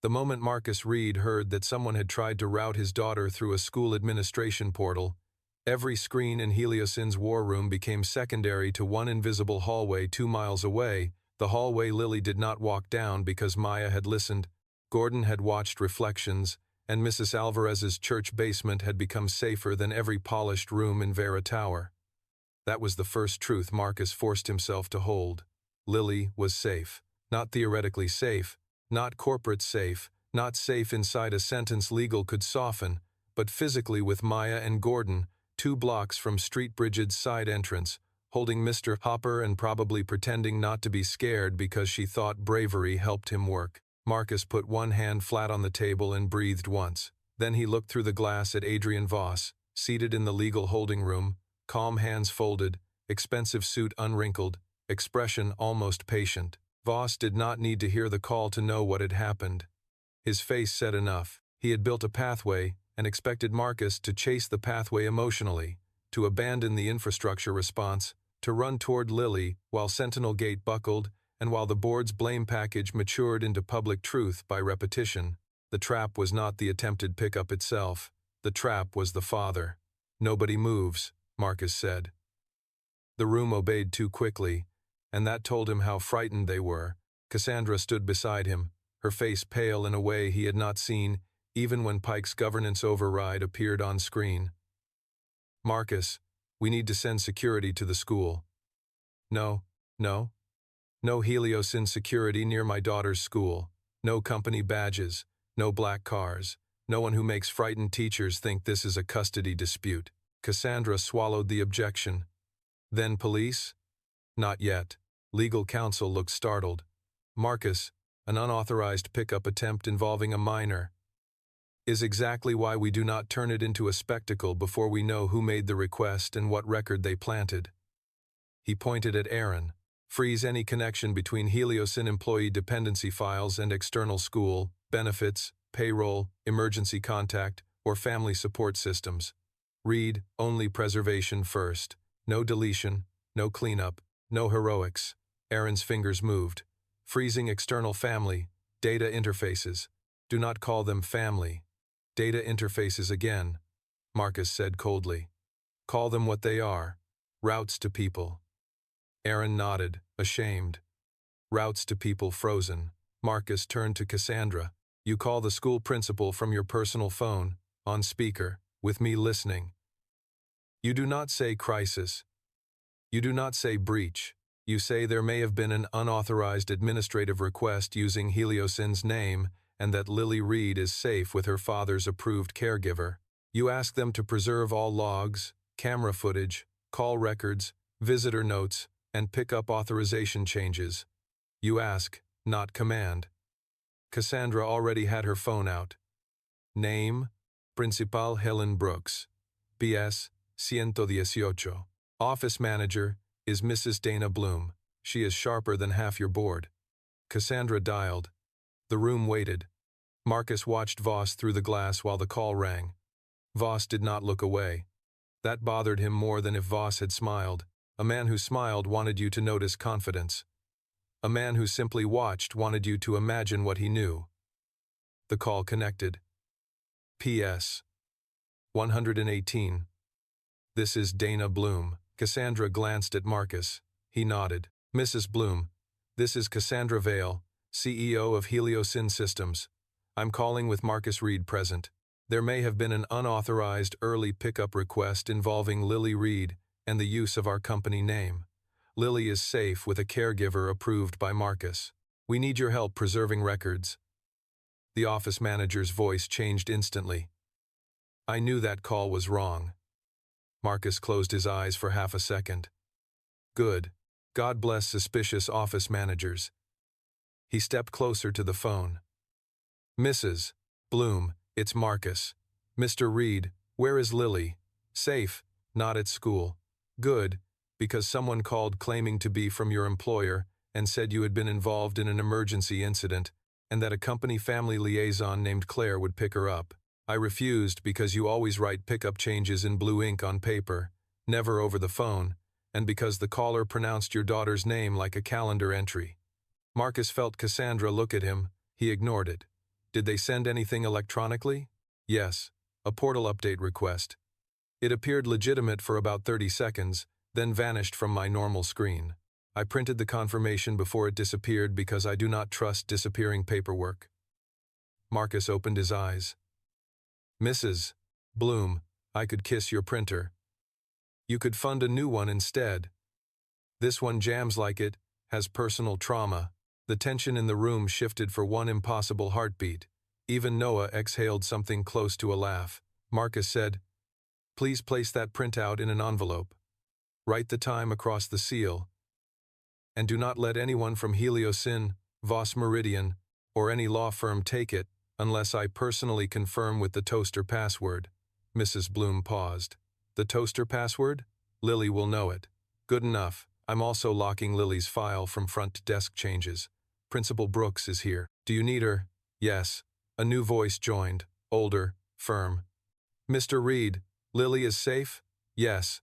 The moment Marcus Reed heard that someone had tried to route his daughter through a school administration portal, every screen in Heliosin's war room became secondary to one invisible hallway 2 miles away, the hallway Lily did not walk down because Maya had listened, Gordon had watched reflections, and Mrs. Alvarez's church basement had become safer than every polished room in Vera Tower. That was the first truth Marcus forced himself to hold. Lily was safe. Not theoretically safe, not corporate safe, not safe inside a sentence legal could soften, but physically with Maya and Gordon, 2 blocks from Street Bridget's side entrance, holding Mr. Hopper and probably pretending not to be scared because she thought bravery helped him work. Marcus put one hand flat on the table and breathed once. Then he looked through the glass at Adrian Voss, seated in the legal holding room, calm hands folded, expensive suit unwrinkled, expression almost patient. Voss did not need to hear the call to know what had happened. His face said enough. He had built a pathway and expected Marcus to chase the pathway emotionally, to abandon the infrastructure response, to run toward Lily while Sentinel Gate buckled and while the board's blame package matured into public truth by repetition. The trap was not the attempted pickup itself. The trap was the father. "Nobody moves," Marcus said. The room obeyed too quickly, and that told him how frightened they were. Cassandra stood beside him, her face pale in a way he had not seen, even when Pike's governance override appeared on screen. "Marcus, we need to send security to the school." No Heliosin security near my daughter's school. No company badges, no black cars, no one who makes frightened teachers think this is a custody dispute." Cassandra swallowed the objection. "Then police?" "Not yet." Legal counsel looked startled. "Marcus, an unauthorized pickup attempt involving a minor is exactly why we do not turn it into a spectacle before we know who made the request and what record they planted." He pointed at Aaron. "Freeze any connection between Heliosin employee dependency files and external school, benefits, payroll, emergency contact, or family support systems. Read, only preservation first. No deletion, no cleanup, no heroics." Aaron's fingers moved. "Freezing external family, data interfaces. Do not call them family. Data interfaces again," Marcus said coldly. "Call them what they are. Routes to people." Aaron nodded, ashamed. Routes to people frozen. Marcus turned to Cassandra. "You call the school principal from your personal phone, on speaker, with me listening. You do not say crisis. You do not say breach. You say there may have been an unauthorized administrative request using Heliosin's name and that Lily Reed is safe with her father's approved caregiver. You ask them to preserve all logs, camera footage, call records, visitor notes, and pick up authorization changes. You ask, not command." Cassandra already had her phone out. "Name, Principal Helen Brooks, BS 118. Office manager is Mrs. Dana Bloom. She is sharper than half your board." Cassandra dialed. The room waited. Marcus watched Voss through the glass while the call rang. Voss did not look away. That bothered him more than if Voss had smiled. A man who smiled wanted you to notice confidence. A man who simply watched wanted you to imagine what he knew. The call connected. "P.S. 118. This is Dana Bloom." Cassandra glanced at Marcus. He nodded. "Mrs. Bloom, this is Cassandra Vale, CEO of Heliosin Systems. I'm calling with Marcus Reed present. There may have been an unauthorized early pickup request involving Lily Reed and the use of our company name. Lily is safe with a caregiver approved by Marcus. We need your help preserving records." The office manager's voice changed instantly. "I knew that call was wrong." Marcus closed his eyes for half a second. "Good. God bless suspicious office managers." He stepped closer to the phone. "Mrs. Bloom, it's Marcus. Mr. Reed, where is Lily?" "Safe, not at school." "Good, because someone called claiming to be from your employer and said you had been involved in an emergency incident and that a company family liaison named Claire would pick her up. I refused because you always write pickup changes in blue ink on paper, never over the phone, and because the caller pronounced your daughter's name like a calendar entry." Marcus felt Cassandra look at him. He ignored it. Did they send anything electronically? Yes. A portal update request. It appeared legitimate for about 30 seconds, then vanished from my normal screen. I printed the confirmation before it disappeared because I do not trust disappearing paperwork. Marcus opened his eyes. Mrs. Bloom, I could kiss your printer. You could fund a new one instead. This one jams like it, has personal trauma. The tension in the room shifted for one impossible heartbeat. Even Noah exhaled something close to a laugh. Marcus said, "Please place that printout in an envelope. Write the time across the seal. And do not let anyone from Heliosyn, Voss Meridian, or any law firm take it, unless I personally confirm with the toaster password." Mrs. Bloom paused. The toaster password? Lily will know it. Good enough. I'm also locking Lily's file from front desk changes. Principal Brooks is here. Do you need her? Yes. A new voice joined, older, firm. Mr. Reed, Lily is safe? Yes.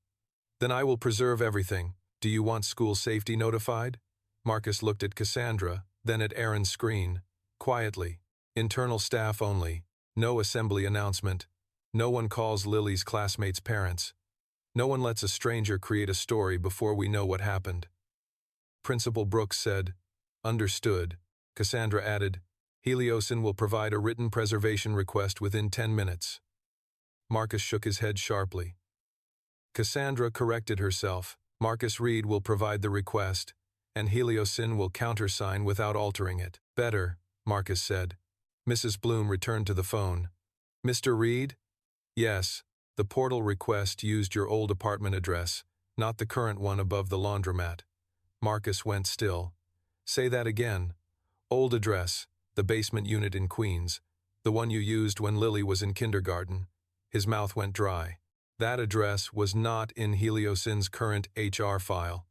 Then I will preserve everything. Do you want school safety notified? Marcus looked at Cassandra, then at Aaron's screen. Quietly. Internal staff only. No assembly announcement. No one calls Lily's classmates' parents. No one lets a stranger create a story before we know what happened. Principal Brooks said, "Understood." Cassandra added, "Heliosyn will provide a written preservation request within 10 minutes. Marcus shook his head sharply. Cassandra corrected herself. Marcus Reed will provide the request, and Heliosyn will countersign without altering it. Better, Marcus said. Mrs. Bloom returned to the phone. Mr. Reed? Yes. The portal request used your old apartment address, not the current one above the laundromat. Marcus went still. Say that again. Old address, the basement unit in Queens, the one you used when Lily was in kindergarten. His mouth went dry. That address was not in Heliosyn's current HR file.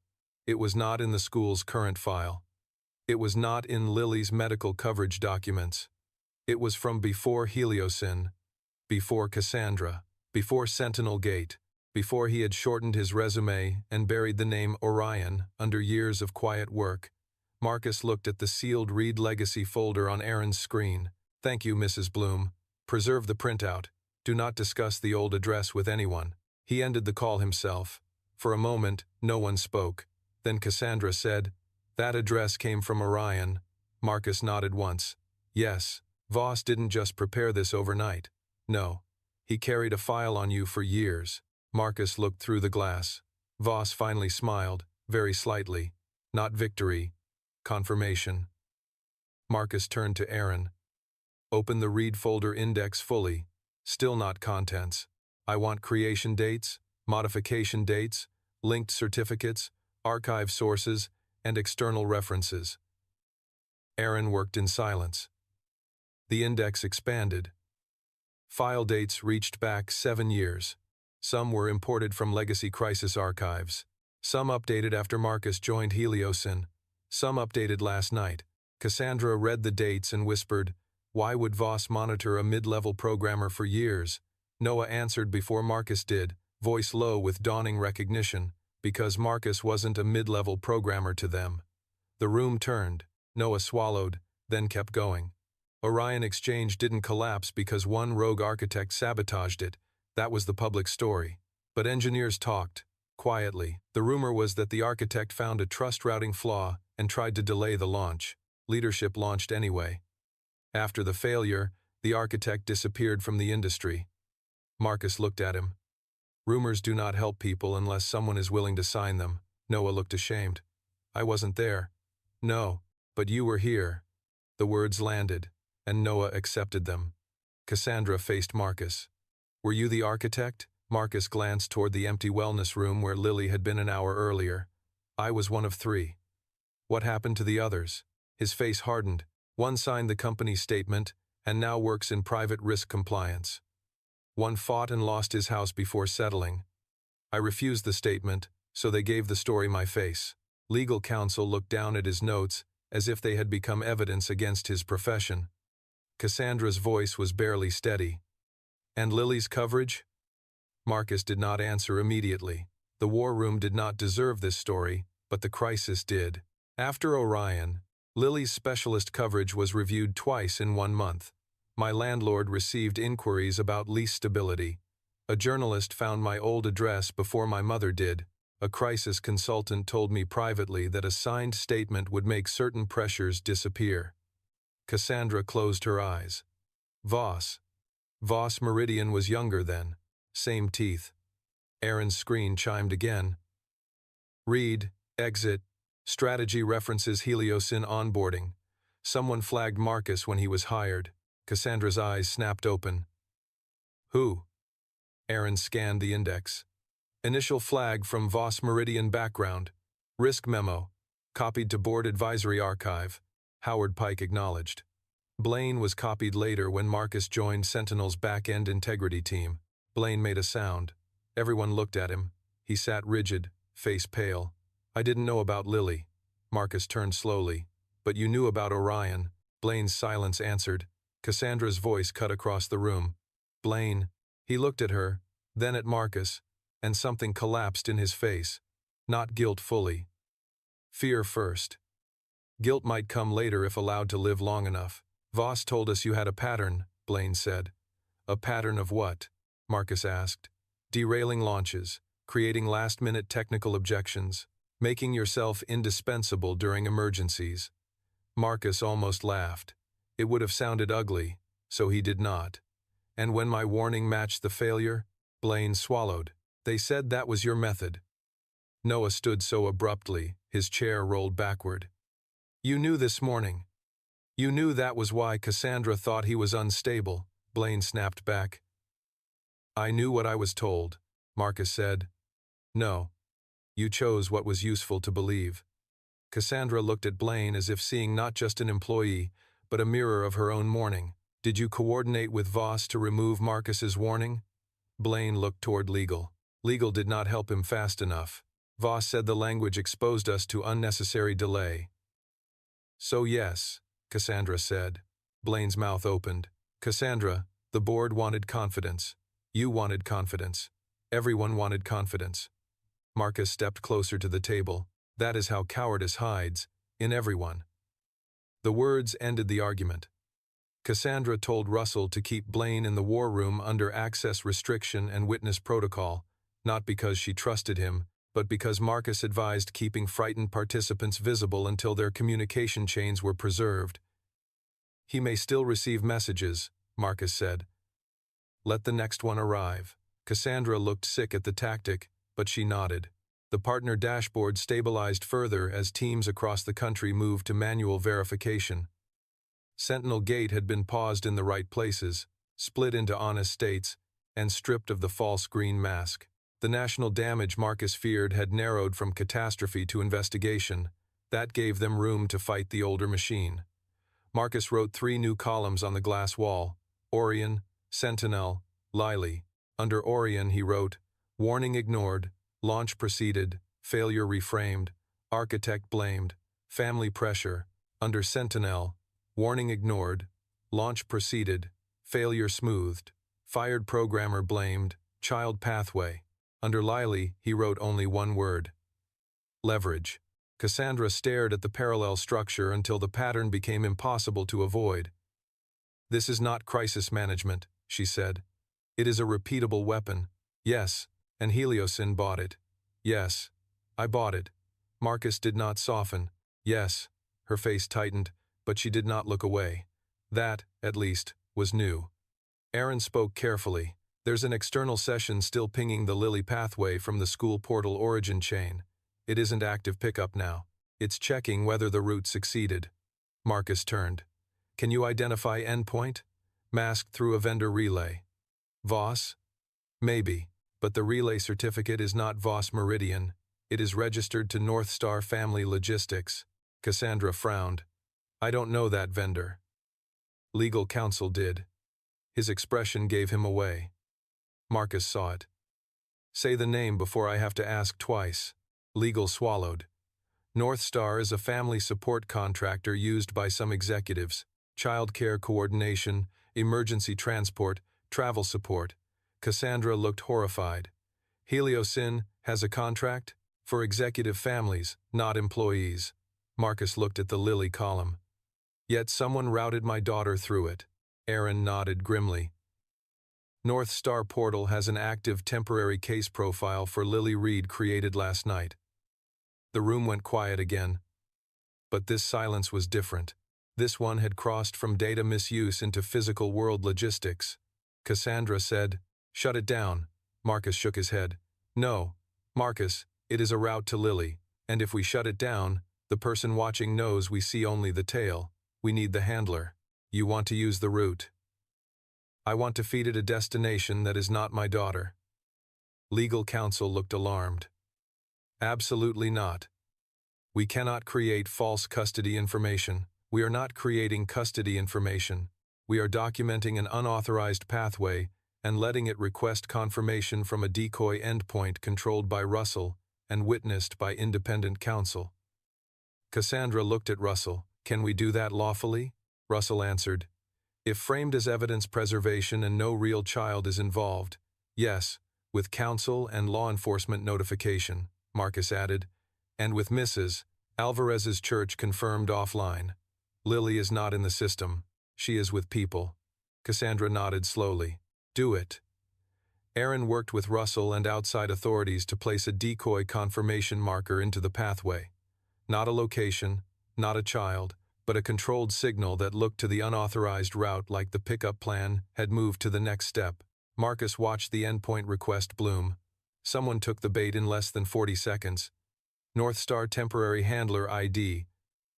It was not in the school's current file. It was not in Lily's medical coverage documents. It was from before Heliosyn, before Cassandra, before Sentinel Gate, before he had shortened his resume and buried the name Orion under years of quiet work. Marcus looked at the sealed Reed Legacy folder on Aaron's screen. Thank you, Mrs. Bloom. Preserve the printout. Do not discuss the old address with anyone. He ended the call himself. For a moment, no one spoke. Then Cassandra said, That address came from Orion. Marcus nodded once. Yes, Voss didn't just prepare this overnight. No. He carried a file on you for years. Marcus looked through the glass. Voss finally smiled, very slightly. Not victory. Confirmation. Marcus turned to Aaron. Open the Reed folder index fully. Still not contents. I want creation dates, modification dates, linked certificates, archive sources, and external references. Aaron worked in silence. The index expanded. File dates reached back 7 years. Some were imported from Legacy Crisis archives. Some updated after Marcus joined Heliosyn. Some updated last night. Cassandra read the dates and whispered, Why would Voss monitor a mid-level programmer for years? Noah answered before Marcus did, voice low with dawning recognition, because Marcus wasn't a mid-level programmer to them. The room turned. Noah swallowed, then kept going. Orion Exchange didn't collapse because one rogue architect sabotaged it. That was the public story. But engineers talked, quietly. The rumor was that the architect found a trust-routing flaw and tried to delay the launch. Leadership launched anyway. After the failure, the architect disappeared from the industry. Marcus looked at him. Rumors do not help people unless someone is willing to sign them. Noah looked ashamed. I wasn't there. No, but you were here. The words landed, and Noah accepted them. Cassandra faced Marcus. Were you the architect? Marcus glanced toward the empty wellness room where Lily had been an hour earlier. I was one of 3. What happened to the others? His face hardened. One signed the company's statement, and now works in private risk compliance. One fought and lost his house before settling. I refused the statement, so they gave the story my face. Legal counsel looked down at his notes, as if they had become evidence against his profession. Cassandra's voice was barely steady. And Lily's coverage? Marcus did not answer immediately. The war room did not deserve this story, but the crisis did. After Orion, Lily's specialist coverage was reviewed twice in 1 month. My landlord received inquiries about lease stability. A journalist found my old address before my mother did. A crisis consultant told me privately that a signed statement would make certain pressures disappear. Cassandra closed her eyes. Voss. Voss Meridian was younger then. Same teeth. Aaron's screen chimed again. Read, exit, strategy references Heliosyn onboarding. Someone flagged Marcus when he was hired. Cassandra's eyes snapped open. Who? Aaron scanned the index. Initial flag from Voss Meridian background. Risk memo. Copied to board advisory archive. Howard Pike acknowledged. Blaine was copied later when Marcus joined Sentinel's back-end integrity team. Blaine made a sound. Everyone looked at him. He sat rigid, face pale. I didn't know about Lily. Marcus turned slowly. But you knew about Orion. Blaine's silence answered. Cassandra's voice cut across the room. Blaine. He looked at her, then at Marcus, and something collapsed in his face. Not guilt fully. Fear first. Guilt might come later if allowed to live long enough. Voss told us you had a pattern, Blaine said. A pattern of what? Marcus asked. Derailing launches, creating last-minute technical objections, making yourself indispensable during emergencies. Marcus almost laughed. It would have sounded ugly, so he did not. And when my warning matched the failure, Blaine swallowed. They said that was your method. Noah stood so abruptly, his chair rolled backward. You knew this morning. You knew that was why Cassandra thought he was unstable, Blaine snapped back. I knew what I was told, Marcus said. No. You chose what was useful to believe. Cassandra looked at Blaine as if seeing not just an employee, but a mirror of her own mourning. Did you coordinate with Voss to remove Marcus's warning? Blaine looked toward Legal. Legal did not help him fast enough. Voss said the language exposed us to unnecessary delay. So yes, Cassandra said. Blaine's mouth opened. Cassandra, the board wanted confidence. You wanted confidence. Everyone wanted confidence. Marcus stepped closer to the table. That is how cowardice hides, in everyone. The words ended the argument. Cassandra told Russell to keep Blaine in the war room under access restriction and witness protocol, not because she trusted him, but because Marcus advised keeping frightened participants visible until their communication chains were preserved. He may still receive messages, Marcus said. Let the next one arrive. Cassandra looked sick at the tactic, but she nodded. The partner dashboard stabilized further as teams across the country moved to manual verification. Sentinel Gate had been paused in the right places, split into honest states, and stripped of the false green mask. The national damage Marcus feared had narrowed from catastrophe to investigation. That gave them room to fight the older machine. Marcus wrote 3 new columns on the glass wall: Orion, Sentinel, Lily. Under Orion he wrote, Warning ignored, Launch proceeded, Failure reframed, Architect blamed, Family pressure. Under Sentinel, Warning ignored, Launch proceeded, Failure smoothed, Fired programmer blamed, Child pathway. Under Lily he wrote only one word: leverage. Cassandra stared at the parallel structure until the pattern became impossible to avoid. This is not crisis management, she said. It is a repeatable weapon. Yes, and Heliosyn bought it. Yes, I bought it. Marcus did not soften. Yes, her face tightened, but she did not look away. That, at least, was new. Aaron spoke carefully. There's an external session still pinging the Lily pathway from the school portal origin chain. It isn't active pickup now. It's checking whether the route succeeded. Marcus turned. Can you identify endpoint? Masked through a vendor relay. Voss? Maybe, but the relay certificate is not Voss Meridian. It is registered to North Star Family Logistics. Cassandra frowned. I don't know that vendor. Legal counsel did. His expression gave him away. Marcus saw it. Say the name before I have to ask twice. Legal swallowed. North Star is a family support contractor used by some executives. Child care coordination, emergency transport, travel support. Cassandra looked horrified. Heliosyn has a contract? For executive families, not employees. Marcus looked at the Lily column. Yet someone routed my daughter through it. Aaron nodded grimly. North Star Portal has an active temporary case profile for Lily Reed created last night. The room went quiet again. But this silence was different. This one had crossed from data misuse into physical world logistics. Cassandra said, "Shut it down." Marcus shook his head. "No, Marcus, it is a route to Lily, and if we shut it down, the person watching knows we see only the tail. We need the handler. You want to use the route. I want to feed it a destination that is not my daughter." Legal counsel looked alarmed. "Absolutely not. We cannot create false custody information. We are not creating custody information. We are documenting an unauthorized pathway and letting it request confirmation from a decoy endpoint controlled by Russell and witnessed by independent counsel." Cassandra looked at Russell. "Can we do that lawfully?" Russell answered, "If framed as evidence preservation and no real child is involved, yes, with counsel and law enforcement notification," Marcus added, "and with Mrs. Alvarez's church confirmed offline. Lily is not in the system. She is with people." Cassandra nodded slowly. "Do it." Aaron worked with Russell and outside authorities to place a decoy confirmation marker into the pathway. Not a location, not a child, but a controlled signal that looked to the unauthorized route like the pickup plan had moved to the next step. Marcus watched the endpoint request bloom. Someone took the bait in less than 40 seconds. North Star Temporary Handler ID,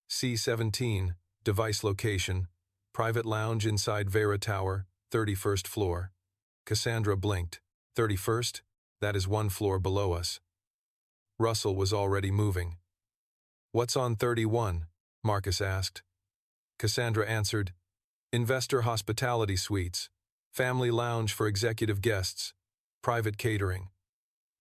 C17, device location, private lounge inside Vera Tower, 31st floor. Cassandra blinked. 31st? That is one floor below us. Russell was already moving. "What's on 31? Marcus asked. Cassandra answered, "Investor hospitality suites, family lounge for executive guests, private catering."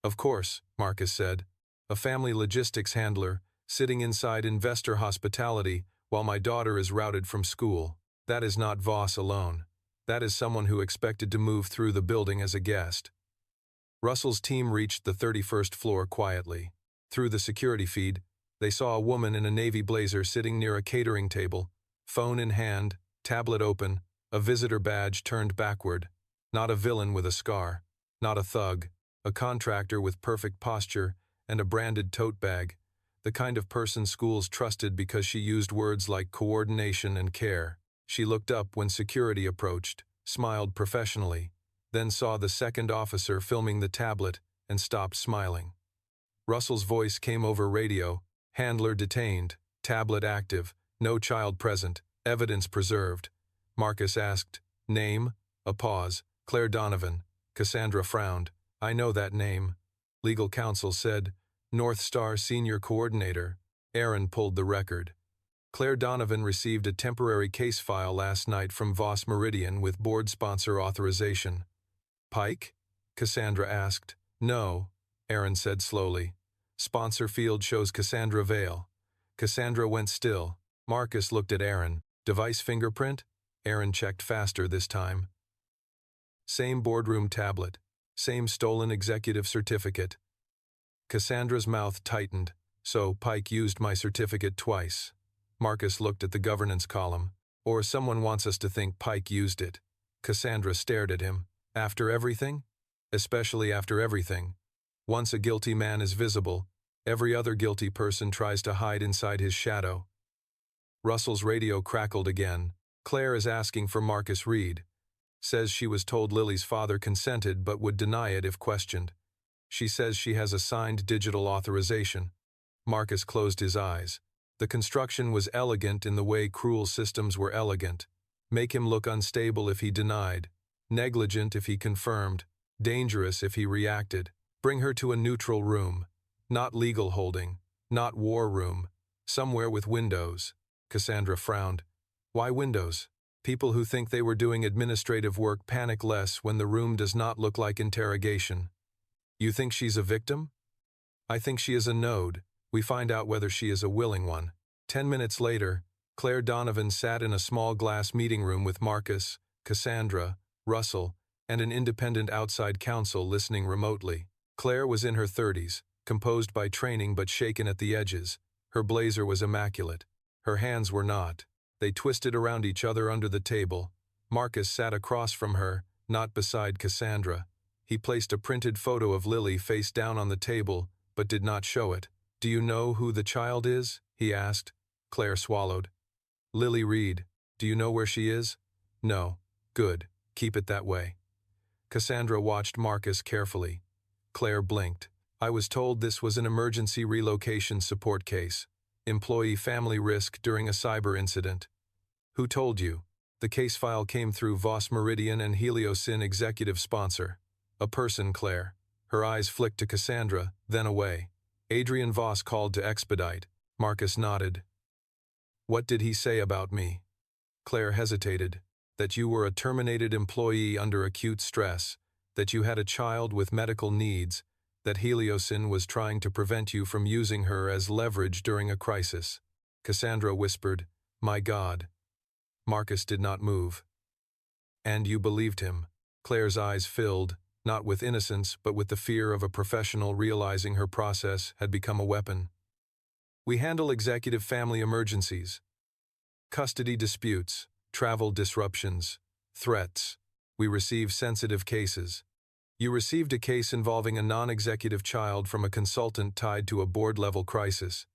"Of course," Marcus said, "a family logistics handler sitting inside investor hospitality while my daughter is routed from school. That is not Voss alone. That is someone who expected to move through the building as a guest." Russell's team reached the 31st floor quietly. Through the security feed, they saw a woman in a navy blazer sitting near a catering table, phone in hand, tablet open, a visitor badge turned backward. Not a villain with a scar, not a thug, a contractor with perfect posture and a branded tote bag, the kind of person schools trusted because she used words like coordination and care. She looked up when security approached, smiled professionally, then saw the second officer filming the tablet and stopped smiling. Russell's voice came over radio. "Handler detained, tablet active, no child present, evidence preserved." Marcus asked, "Name?" A pause. "Claire Donovan." Cassandra frowned. "I know that name." Legal counsel said, "North Star Senior Coordinator." Aaron pulled the record. "Claire Donovan received a temporary case file last night from Voss Meridian with board sponsor authorization." "Pike?" Cassandra asked. "No," Aaron said slowly. "Sponsor field shows Cassandra Vale." Cassandra went still. Marcus looked at Aaron. "Device fingerprint?" Aaron checked faster this time. "Same boardroom tablet. Same stolen executive certificate." Cassandra's mouth tightened. "So Pike used my certificate twice." Marcus looked at the governance column. "Or someone wants us to think Pike used it." Cassandra stared at him. "After everything?" "Especially after everything. Once a guilty man is visible, every other guilty person tries to hide inside his shadow." Russell's radio crackled again. "Claire is asking for Marcus Reed. Says she was told Lily's father consented but would deny it if questioned. She says she has a signed digital authorization." Marcus closed his eyes. The construction was elegant in the way cruel systems were elegant. Make him look unstable if he denied, negligent if he confirmed, dangerous if he reacted. Bring her to a neutral room. Not legal holding, not war room. Somewhere with windows. Cassandra frowned. "Why windows? People who think they were doing administrative work panic less when the room does not look like interrogation." "You think she's a victim?" "I think she is a node. We find out whether she is a willing one." 10 minutes later, Claire Donovan sat in a small glass meeting room with Marcus, Cassandra, Russell, and an independent outside counsel listening remotely. Claire was in her 30s, composed by training but shaken at the edges. Her blazer was immaculate. Her hands were not. They twisted around each other under the table. Marcus sat across from her, not beside Cassandra. He placed a printed photo of Lily face down on the table, but did not show it. "Do you know who the child is?" he asked. Claire swallowed. "Lily Reed. Do you know where she is?" "No." "Good. Keep it that way." Cassandra watched Marcus carefully. Claire blinked. "I was told this was an emergency relocation support case. Employee family risk during a cyber incident." "Who told you?" "The case file came through Voss Meridian and Heliosyn executive sponsor." "A person, Claire." Her eyes flicked to Cassandra, then away. "Adrian Voss called to expedite." Marcus nodded. "What did he say about me?" Claire hesitated. "That you were a terminated employee under acute stress, that you had a child with medical needs, that Heliosyn was trying to prevent you from using her as leverage during a crisis." Cassandra whispered, "My God." Marcus did not move. "And you believed him?" Claire's eyes filled, not with innocence but with the fear of a professional realizing her process had become a weapon. "We handle executive family emergencies, custody disputes, travel disruptions, threats. We receive sensitive cases. You received a case involving a non-executive child from a consultant tied to a board-level crisis,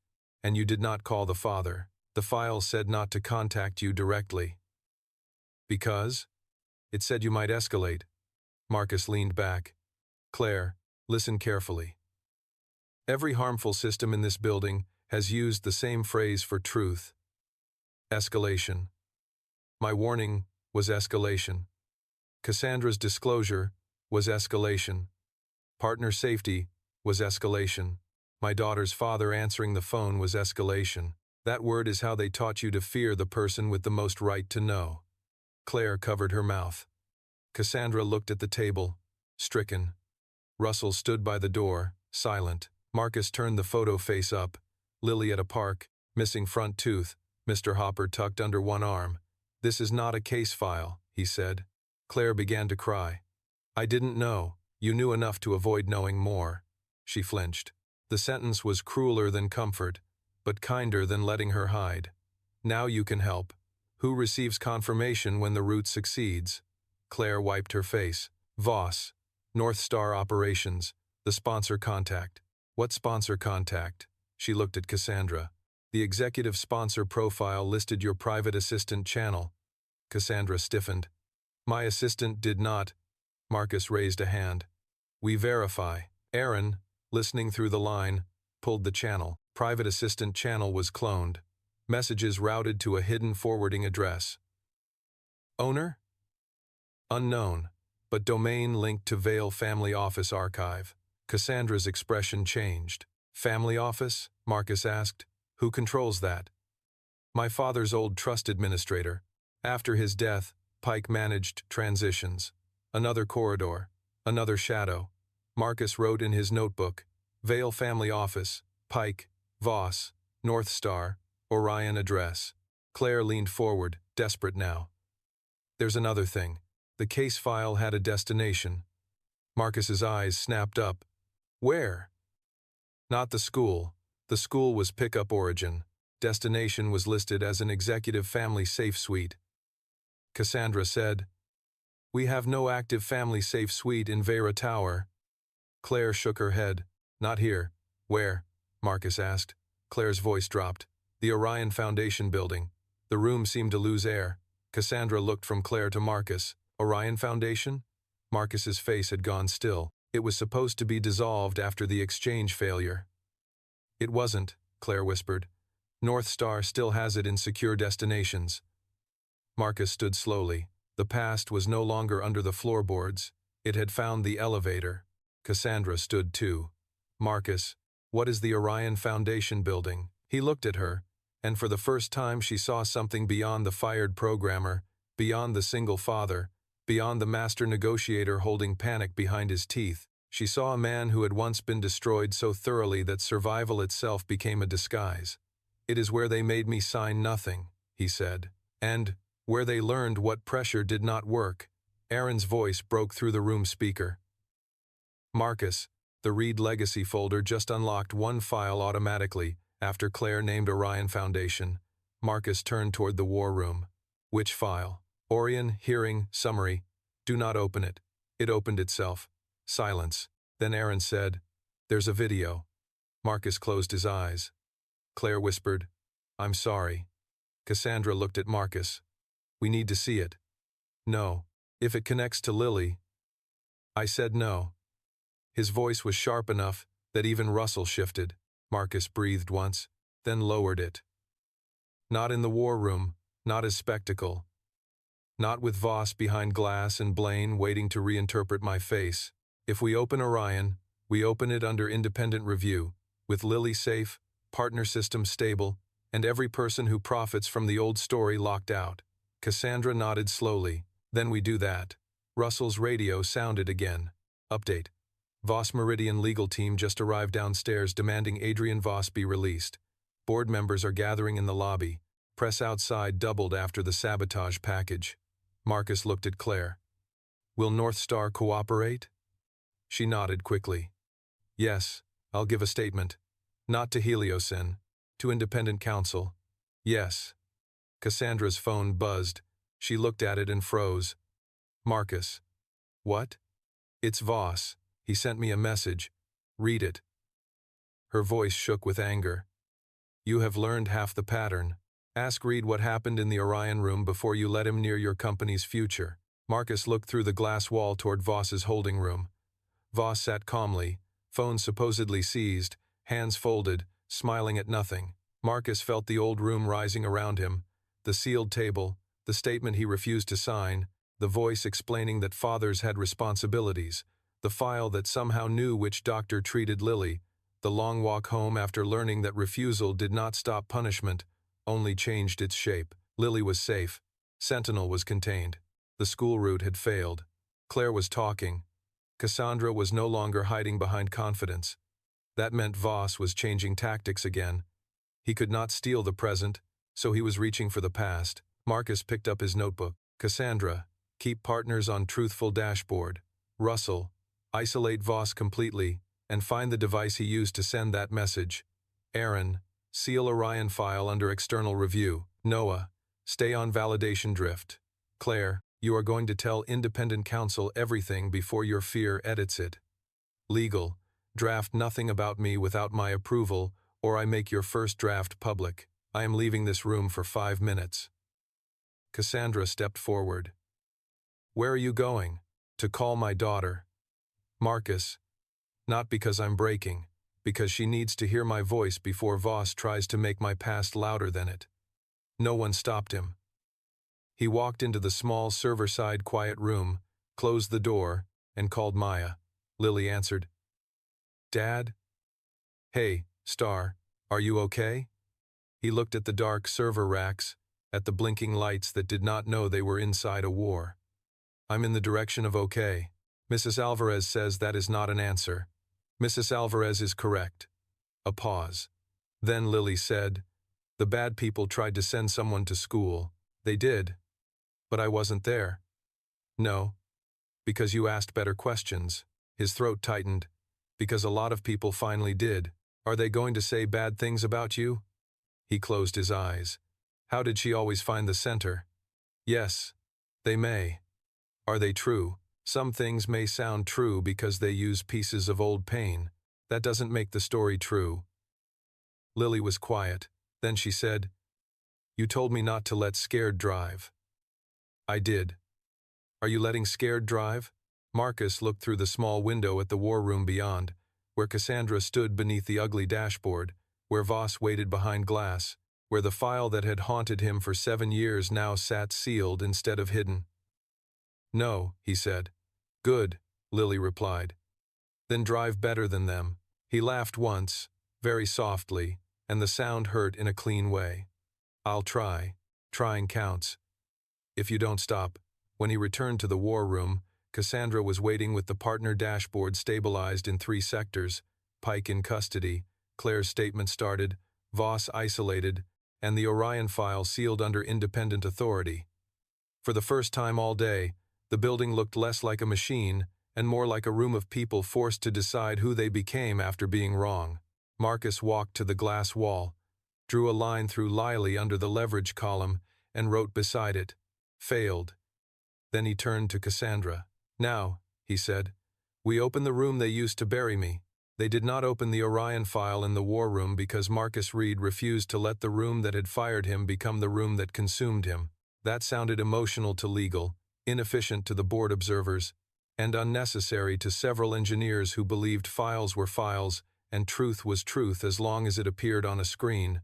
and you did not call the father. The file said not to contact you directly." "Because?" "It said you might escalate." Marcus leaned back. "Claire, listen carefully. Every harmful system in this building has used the same phrase for truth. Escalation. My warning was escalation. Cassandra's disclosure was escalation. Partner safety was escalation. My daughter's father answering the phone was escalation. That word is how they taught you to fear the person with the most right to know." Claire covered her mouth. Cassandra looked at the table, stricken. Russell stood by the door, silent. Marcus turned the photo face up. Lily at a park, missing front tooth, Mr. Hopper tucked under one arm. "This is not a case file," he said. Claire began to cry. "I didn't know. You knew enough to avoid knowing more." She flinched. The sentence was crueler than comfort, but kinder than letting her hide. "Now you can help. Who receives confirmation when the route succeeds?" Claire wiped her face. "Voss. North Star Operations. The sponsor contact." "What sponsor contact?" She looked at Cassandra. "The executive sponsor profile listed your private assistant channel." Cassandra stiffened. "My assistant did not." Marcus raised a hand. "We verify." Aaron, listening through the line, pulled the channel. Private assistant channel was cloned. Messages routed to a hidden forwarding address. Owner? Unknown, but domain linked to Vale Family Office Archive. Cassandra's expression changed. "Family office?" Marcus asked. "Who controls that?" "My father's old trust administrator. After his death, Pike managed transitions. Another corridor, another shadow." Marcus wrote in his notebook, "Vale Family Office, Pike, Voss, North Star, Orion address." Claire leaned forward, desperate now. "There's another thing. The case file had a destination." Marcus's eyes snapped up. "Where?" "Not the school. The school was pickup origin. Destination was listed as an executive family safe suite." Cassandra said, "We have no active family safe suite in Vera Tower." Claire shook her head. "Not here." "Where?" Marcus asked. Claire's voice dropped. "The Orion Foundation building." The room seemed to lose air. Cassandra looked from Claire to Marcus. "Orion Foundation?" Marcus's face had gone still. "It was supposed to be dissolved after the exchange failure." "It wasn't," Claire whispered. "North Star still has it in secure destinations." Marcus stood slowly. The past was no longer under the floorboards. It had found the elevator. Cassandra stood too. "Marcus, what is the Orion Foundation building?" He looked at her, and for the first time she saw something beyond the fired programmer, beyond the single father, beyond the master negotiator holding panic behind his teeth. She saw a man who had once been destroyed so thoroughly that survival itself became a disguise. "It is where they made me sign nothing," he said. "And where they learned what pressure did not work." Aaron's voice broke through the room speaker. "Marcus, the Reed Legacy folder just unlocked one file automatically after Claire named Orion Foundation." Marcus turned toward the war room. "Which file?" Orion, hearing, summary. Do not open it. It opened itself. Silence. Then Aaron said, there's a video. Marcus closed his eyes. Claire whispered, I'm sorry. Cassandra looked at Marcus. We need to see it. No. If it connects to Lily. I said no. His voice was sharp enough that even Russell shifted. Marcus breathed once, then lowered it. Not in the war room, not as spectacle. Not with Voss behind glass and Blaine waiting to reinterpret my face. If we open Orion, we open it under independent review, with Lily safe, partner system stable, and every person who profits from the old story locked out. Cassandra nodded slowly. Then we do that. Russell's radio sounded again. Update. Voss Meridian legal team just arrived downstairs demanding Adrian Voss be released. Board members are gathering in the lobby. Press outside doubled after the sabotage package. Marcus looked at Claire. Will North Star cooperate? She nodded quickly. Yes, I'll give a statement. Not to Heliocyn. To independent counsel. Yes. Cassandra's phone buzzed. She looked at it and froze. Marcus. What? It's Voss. He sent me a message. Read it. Her voice shook with anger. You have learned half the pattern. Ask Reed what happened in the Orion room before you let him near your company's future. Marcus looked through the glass wall toward Voss's holding room. Voss sat calmly, phone supposedly seized, hands folded, smiling at nothing. Marcus felt the old room rising around him, the sealed table, the statement he refused to sign, the voice explaining that fathers had responsibilities, the file that somehow knew which doctor treated Lily, the long walk home after learning that refusal did not stop punishment, only changed its shape. Lily was safe. Sentinel was contained. The school route had failed. Claire was talking. Cassandra was no longer hiding behind confidence. That meant Voss was changing tactics again. He could not steal the present, so he was reaching for the past. Marcus picked up his notebook. Cassandra, keep partners on truthful dashboard. Russell, isolate Voss completely and find the device he used to send that message. Aaron, seal Orion file under external review. Noah, stay on validation drift. Claire, you are going to tell independent counsel everything before your fear edits it. Legal, draft nothing about me without my approval, or I make your first draft public. I am leaving this room for 5 minutes. Cassandra stepped forward. Where are you going? To call my daughter. Marcus, not because I'm breaking, because she needs to hear my voice before Voss tries to make my past louder than it. No one stopped him. He walked into the small server-side quiet room, closed the door, and called Maya. Lily answered. Dad? Hey, Star, are you okay? He looked at the dark server racks, at the blinking lights that did not know they were inside a war. I'm in the direction of okay. Mrs. Alvarez says that is not an answer. Mrs. Alvarez is correct. A pause. Then Lily said, the bad people tried to send someone to school. They did. But I wasn't there. No. Because you asked better questions. His throat tightened. Because a lot of people finally did. Are they going to say bad things about you? He closed his eyes. How did she always find the center? Yes, they may. Are they true? Some things may sound true because they use pieces of old pain. That doesn't make the story true. Lily was quiet. Then she said, you told me not to let Scared drive. I did. Are you letting Scared drive? Marcus looked through the small window at the war room beyond, where Cassandra stood beneath the ugly dashboard, where Voss waited behind glass, where the file that had haunted him for 7 years now sat sealed instead of hidden. No, he said. Good, Lily replied. Then drive better than them. He laughed once, very softly, and the sound hurt in a clean way. I'll try. Trying counts. If you don't stop. When he returned to the war room, Cassandra was waiting with the partner dashboard stabilized in 3 sectors, Pike in custody, Claire's statement started, Voss isolated, and the Orion file sealed under independent authority. For the first time all day, the building looked less like a machine and more like a room of people forced to decide who they became after being wrong. Marcus walked to the glass wall, drew a line through Lily under the leverage column, and wrote beside it, failed. Then he turned to Cassandra. "Now," he said, "we open the room they used to bury me." They did not open the Orion file in the war room because Marcus Reed refused to let the room that had fired him become the room that consumed him. That sounded emotional to legal, inefficient to the board observers, and unnecessary to several engineers who believed files were files and truth was truth as long as it appeared on a screen.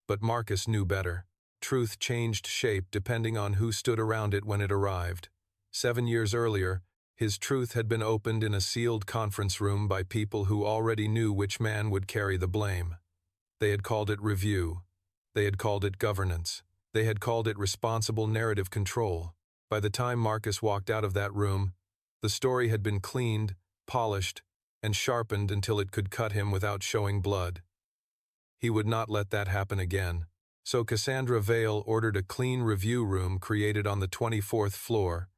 But Marcus knew better. Truth changed shape depending on who stood around it when it arrived. 7 years earlier, his truth had been opened in a sealed conference room by people who already knew which man would carry the blame. They had called it review. They had called it governance. They had called it responsible narrative control. By the time Marcus walked out of that room, the story had been cleaned, polished, and sharpened until it could cut him without showing blood. He would not let that happen again. So Cassandra Vale ordered a clean review room created on the 24th floor.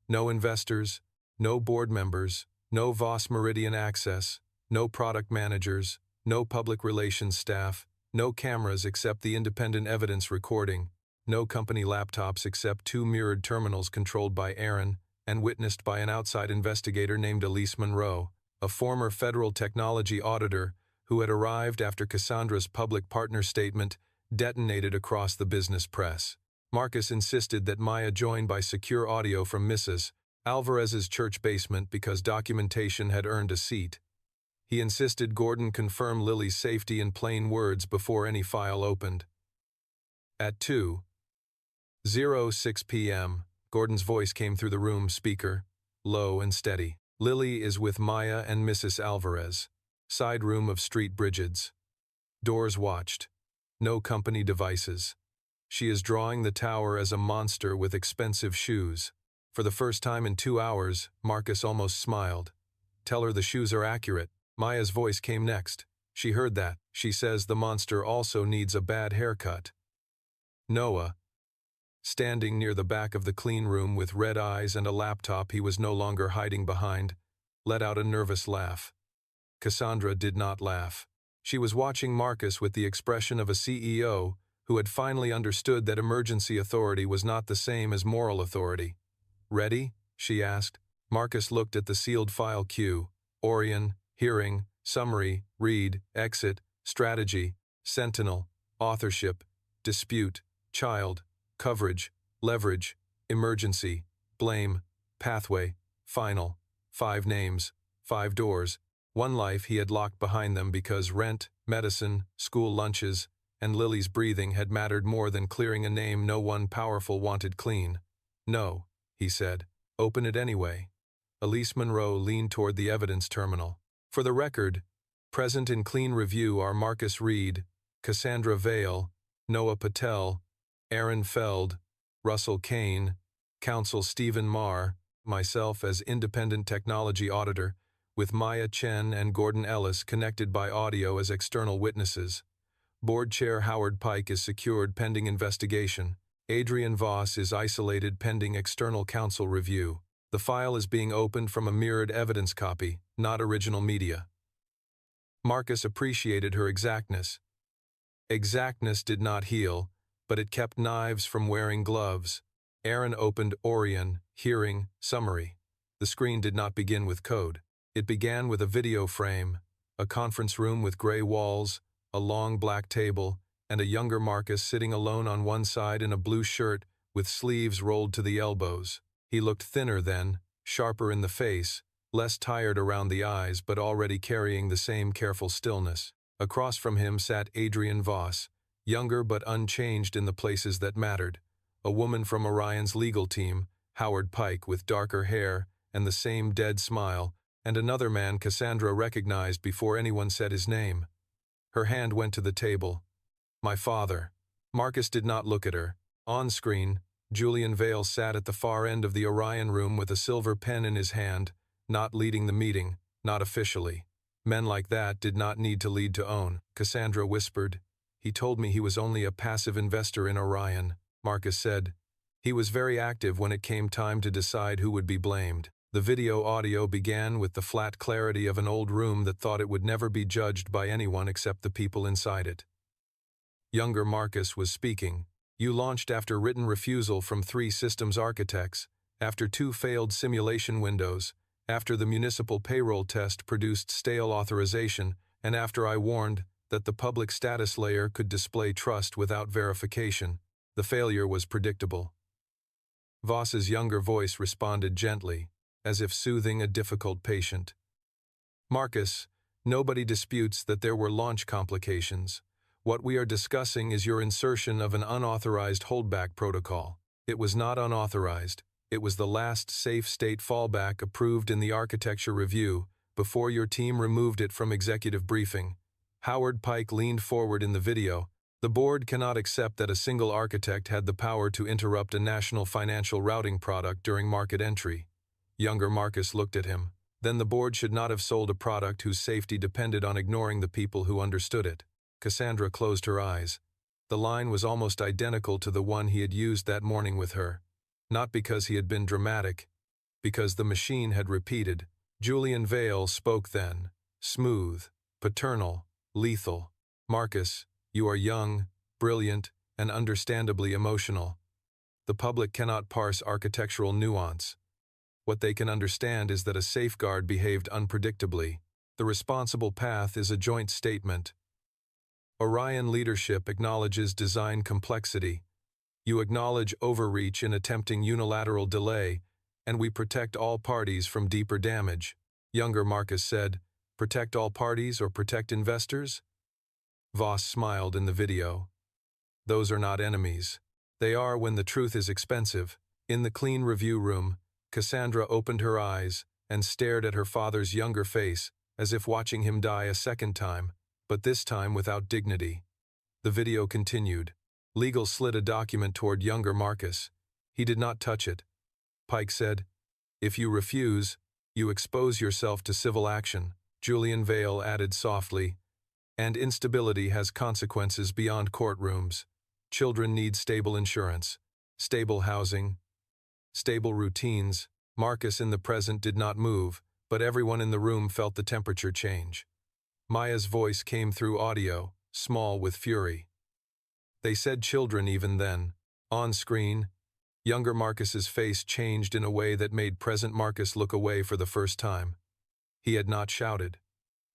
No investors, no board members, no Voss Meridian access, no product managers, no public relations staff, no cameras except the independent evidence recording, no company laptops except 2 mirrored terminals controlled by Aaron and witnessed by an outside investigator named Elise Monroe, a former federal technology auditor who had arrived after Cassandra's public partner statement detonated across the business press. Marcus insisted that Maya join by secure audio from Mrs. Alvarez's church basement because documentation had earned a seat. He insisted Gordon confirm Lily's safety in plain words before any file opened. At 2:06 p.m., Gordon's voice came through the room speaker, low and steady. "Lily is with Maya and Mrs. Alvarez. Side room of Street Bridges. Doors watched. No company devices. She is drawing the tower as a monster with expensive shoes." For the first time in 2 hours, Marcus almost smiled. "Tell her the shoes are accurate." Maya's voice came next. "She heard that. She says the monster also needs a bad haircut." Noah, standing near the back of the clean room with red eyes and a laptop he was no longer hiding behind, let out a nervous laugh. Cassandra did not laugh. She was watching Marcus with the expression of a CEO who had finally understood that emergency authority was not the same as moral authority. "Ready?" she asked. Marcus looked at the sealed file queue. Orion, hearing, summary, read, exit, strategy, sentinel, authorship, dispute, child, coverage, leverage, emergency, blame, pathway, final, 5 names, 5 doors, 1 life he had locked behind them because rent, medicine, school lunches, and Lily's breathing had mattered more than clearing a name no one powerful wanted clean. "No," he said. "Open it anyway." Elise Monroe leaned toward the evidence terminal. "For the record, present in clean review are Marcus Reed, Cassandra Vale, Noah Patel, Aaron Feld, Russell Kane, counsel Stephen Marr, myself as independent technology auditor, with Maya Chen and Gordon Ellis connected by audio as external witnesses. Board Chair Howard Pike is secured pending investigation. Adrian Voss is isolated pending external counsel review. The file is being opened from a mirrored evidence copy, not original media." Marcus appreciated her exactness. Exactness did not heal, but it kept knives from wearing gloves. Aaron opened Orion, hearing, summary. The screen did not begin with code. It began with a video frame, a conference room with gray walls, a long black table, and a younger Marcus sitting alone on one side in a blue shirt with sleeves rolled to the elbows. He looked thinner then, sharper in the face, less tired around the eyes but already carrying the same careful stillness. Across from him sat Adrian Voss, younger but unchanged in the places that mattered, a woman from Orion's legal team, Howard Pike with darker hair and the same dead smile, and another man Cassandra recognized before anyone said his name. Her hand went to the table. "My father." Marcus did not look at her. On screen, Julian Vale sat at the far end of the Orion room with a silver pen in his hand, not leading the meeting, not officially. Men like that did not need to lead to own, Cassandra whispered. "He told me he was only a passive investor in Orion," Marcus said. "He was very active when it came time to decide who would be blamed." The video audio began with the flat clarity of an old room that thought it would never be judged by anyone except the people inside it. Younger Marcus was speaking. You launched after written refusal from 3 systems architects, after 2 failed simulation windows, after the municipal payroll test produced stale authorization, and after I warned that the public status layer could display trust without verification. The failure was predictable. Voss's younger voice responded gently, as if soothing a difficult patient. Marcus, nobody disputes that there were launch complications. What we are discussing is your insertion of an unauthorized holdback protocol. It was not unauthorized. It was the last safe state fallback approved in the architecture review before your team removed it from executive briefing. Howard Pike leaned forward in the video. The board cannot accept that a single architect had the power to interrupt a national financial routing product during market entry. Younger Marcus looked at him. Then the board should not have sold a product whose safety depended on ignoring the people who understood it. Cassandra closed her eyes. The line was almost identical to the one he had used that morning with her. Not because he had been dramatic, because the machine had repeated. Julian Vale spoke then, smooth, paternal, lethal. Marcus, you are young, brilliant, and understandably emotional. The public cannot parse architectural nuance. What they can understand is that a safeguard behaved unpredictably. The responsible path is a joint statement. Orion leadership acknowledges design complexity. You acknowledge overreach in attempting unilateral delay, and we protect all parties from deeper damage. Younger Marcus said, protect all parties or protect investors? Voss smiled in the video. Those are not enemies. They are when the truth is expensive. In the clean review room, Cassandra opened her eyes and stared at her father's younger face as if watching him die a second time, but this time without dignity. The video continued. Legal slid a document toward younger Marcus. He did not touch it. Pike said, if you refuse, you expose yourself to civil action. Julian Vale added softly, and instability has consequences beyond courtrooms. Children need stable insurance, stable housing, stable routines. Marcus in the present did not move, but everyone in the room felt the temperature change. Maya's voice came through audio, small with fury. They said children even then. On screen, younger Marcus's face changed in a way that made present Marcus look away for the first time. He had not shouted.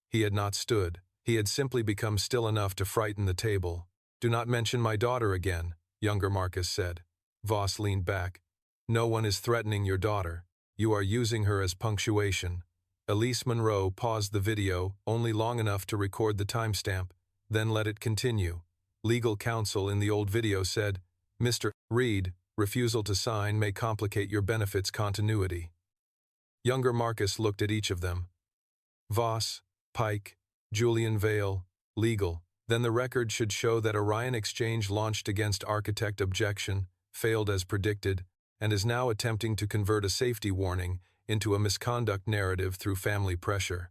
He had not stood. He had simply become still enough to frighten the table. Do not mention my daughter again, younger Marcus said. Voss leaned back. No one is threatening your daughter. You are using her as punctuation. Elise Monroe paused the video only long enough to record the timestamp, then let it continue. Legal counsel in the old video said, Mr. Reed, refusal to sign may complicate your benefits continuity. Younger Marcus looked at each of them. Voss, Pike, Julian Vale, legal. Then the record should show that Orion Exchange launched against architect objection, failed as predicted, and is now attempting to convert a safety warning into a misconduct narrative through family pressure.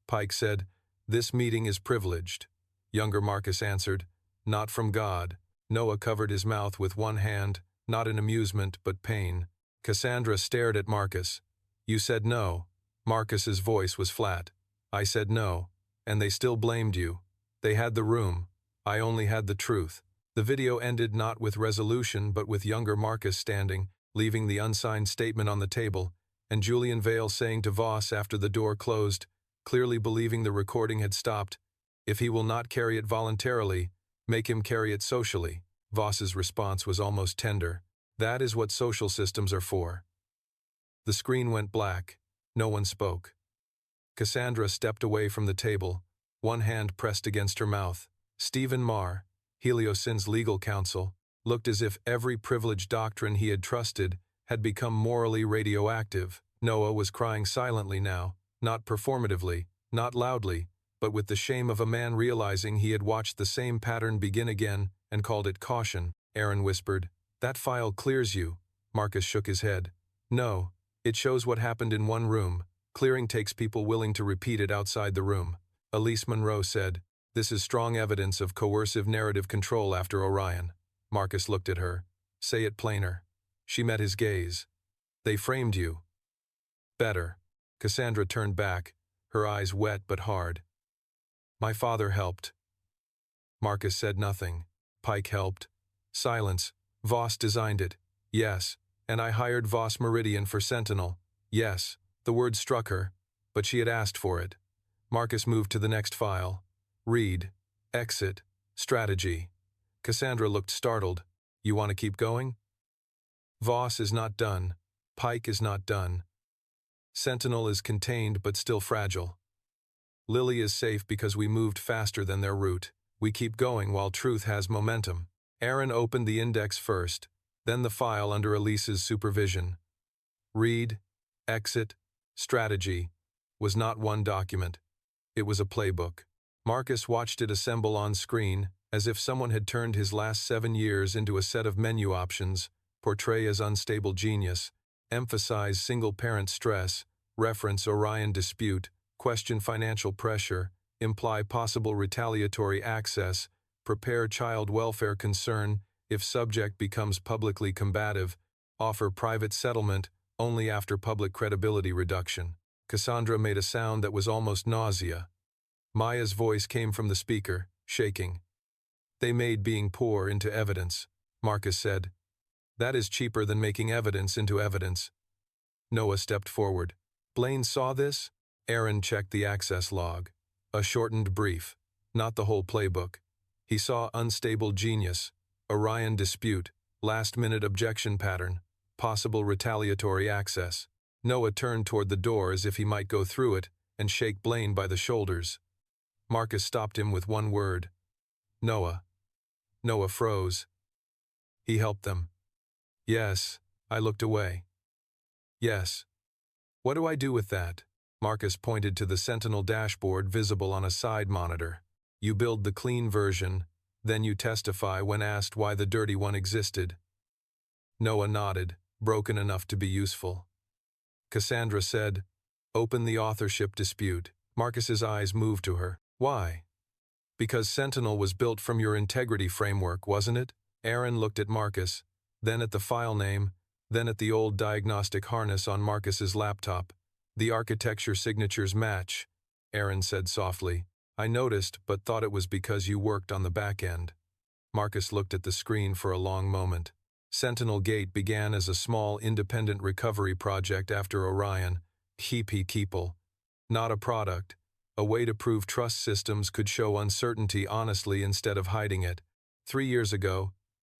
Pike said, this meeting is privileged. Younger Marcus answered, not from God. Noah covered his mouth with one hand, not in amusement but pain. Cassandra stared at Marcus. You said no. Marcus's voice was flat. I said no, and they still blamed you. They had the room. I only had the truth. The video ended not with resolution but with younger Marcus standing, leaving the unsigned statement on the table, and Julian Vale saying to Voss after the door closed, clearly believing the recording had stopped, if he will not carry it voluntarily, make him carry it socially. Voss's response was almost tender. That is what social systems are for. The screen went black. No one spoke. Cassandra stepped away from the table, one hand pressed against her mouth. Stephen Marr, Heliosyn's legal counsel, looked as if every privileged doctrine he had trusted had become morally radioactive. Noah was crying silently now, not performatively, not loudly, but with the shame of a man realizing he had watched the same pattern begin again and called it caution. Aaron whispered, that file clears you. Marcus shook his head. No, it shows what happened in one room. Clearing takes people willing to repeat it outside the room. Elise Monroe said, this is strong evidence of coercive narrative control after Orion. Marcus looked at her. Say it plainer. She met his gaze. They framed you. Better. Cassandra turned back, her eyes wet but hard. My father helped. Marcus said nothing. Pike helped. Silence. Voss designed it. Yes. And I hired Voss Meridian for Sentinel. Yes. The word struck her, but she had asked for it. Marcus moved to the next file. Read. Exit. Strategy. Cassandra looked startled. You want to keep going? Voss is not done. Pike is not done. Sentinel is contained but still fragile. Lily is safe because we moved faster than their route. We keep going while truth has momentum. Aaron opened the index first, then the file under Elise's supervision. Read, exit, strategy was not one document. It was a playbook. Marcus watched it assemble on screen, as if someone had turned his last 7 years into a set of menu options: portray as unstable genius, emphasize single-parent stress, reference Orion dispute, question financial pressure, imply possible retaliatory access, prepare child welfare concern if subject becomes publicly combative, offer private settlement only after public credibility reduction. Cassandra made a sound that was almost nausea. Maya's voice came from the speaker, shaking. They made being poor into evidence, Marcus said. That is cheaper than making evidence into evidence. Noah stepped forward. Blaine saw this? Aaron checked the access log. A shortened brief, not the whole playbook. He saw unstable genius, Orion dispute, last-minute objection pattern, possible retaliatory access. Noah turned toward the door as if he might go through it and shake Blaine by the shoulders. Marcus stopped him with one word. Noah. Noah froze. He helped them. Yes, I looked away. Yes. What do I do with that? Marcus pointed to the Sentinel dashboard visible on a side monitor. You build the clean version, then you testify when asked why the dirty one existed. Noah nodded, broken enough to be useful. Cassandra said, Open the authorship dispute. Marcus's eyes moved to her. Why? Because Sentinel was built from your integrity framework, wasn't it? Aaron looked at Marcus, then at the file name, then at the old diagnostic harness on Marcus's laptop. The architecture signatures match, Aaron said softly. I noticed, but thought it was because you worked on the backend. Marcus looked at the screen for a long moment. Sentinel Gate began as a small independent recovery project after Orion, people. Not a product, a way to prove trust systems could show uncertainty honestly instead of hiding it. 3 years ago,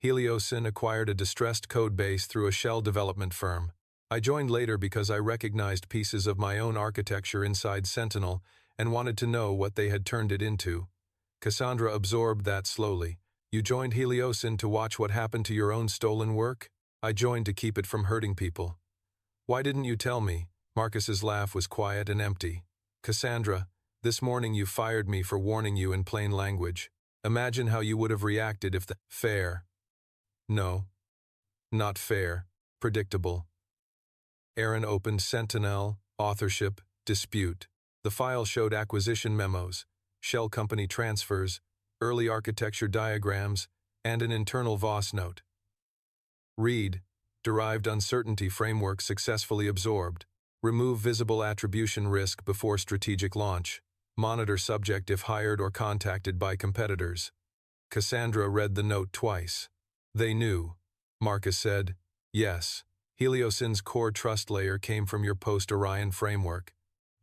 Heliosin acquired a distressed codebase through a shell development firm. I joined later because I recognized pieces of my own architecture inside Sentinel and wanted to know what they had turned it into. Cassandra absorbed that slowly. You joined Heliosin to watch what happened to your own stolen work? I joined to keep it from hurting people. Why didn't you tell me? Marcus's laugh was quiet and empty. Cassandra, this morning you fired me for warning you in plain language. Imagine how you would have reacted if the fair. No. Not fair. Predictable. Aaron opened Sentinel, authorship, dispute. The file showed acquisition memos, shell company transfers, early architecture diagrams, and an internal Voss note. Read, derived uncertainty framework successfully absorbed. Remove visible attribution risk before strategic launch. Monitor subject if hired or contacted by competitors. Cassandra read the note twice. They knew. Marcus said, yes. Heliosin's core trust layer came from your post-Orion framework.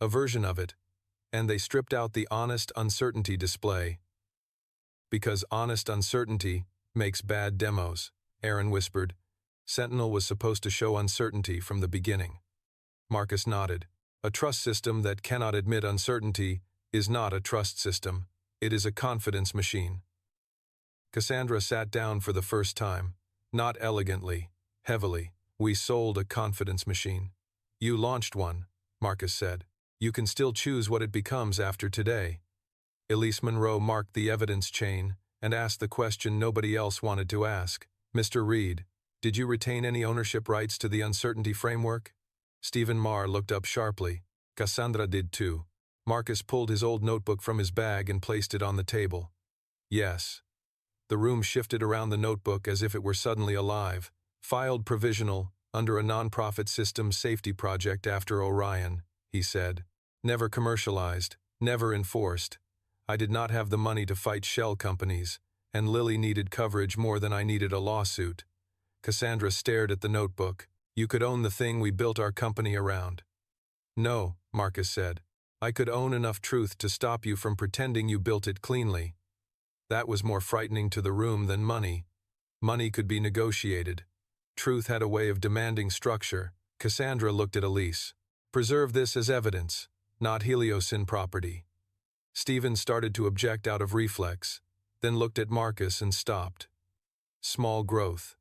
A version of it. And they stripped out the honest uncertainty display. Because honest uncertainty makes bad demos, Aaron whispered. Sentinel was supposed to show uncertainty from the beginning. Marcus nodded. A trust system that cannot admit uncertainty is not a trust system. It is a confidence machine. Cassandra sat down for the first time. Not elegantly, heavily. We sold a confidence machine. You launched one, Marcus said. You can still choose what it becomes after today. Elise Monroe marked the evidence chain and asked the question nobody else wanted to ask. Mr. Reed, did you retain any ownership rights to the uncertainty framework? Stephen Marr looked up sharply. Cassandra did too. Marcus pulled his old notebook from his bag and placed it on the table. Yes. The room shifted around the notebook as if it were suddenly alive. Filed provisional, under a nonprofit systems safety project after Orion, he said. Never commercialized, never enforced. I did not have the money to fight shell companies, and Lily needed coverage more than I needed a lawsuit. Cassandra stared at the notebook. You could own the thing we built our company around. No, Marcus said. I could own enough truth to stop you from pretending you built it cleanly. That was more frightening to the room than money. Money could be negotiated. Truth had a way of demanding structure. Cassandra looked at Elise. Preserve this as evidence, not Heliocyn property. Stephen started to object out of reflex, then looked at Marcus and stopped. Small growth.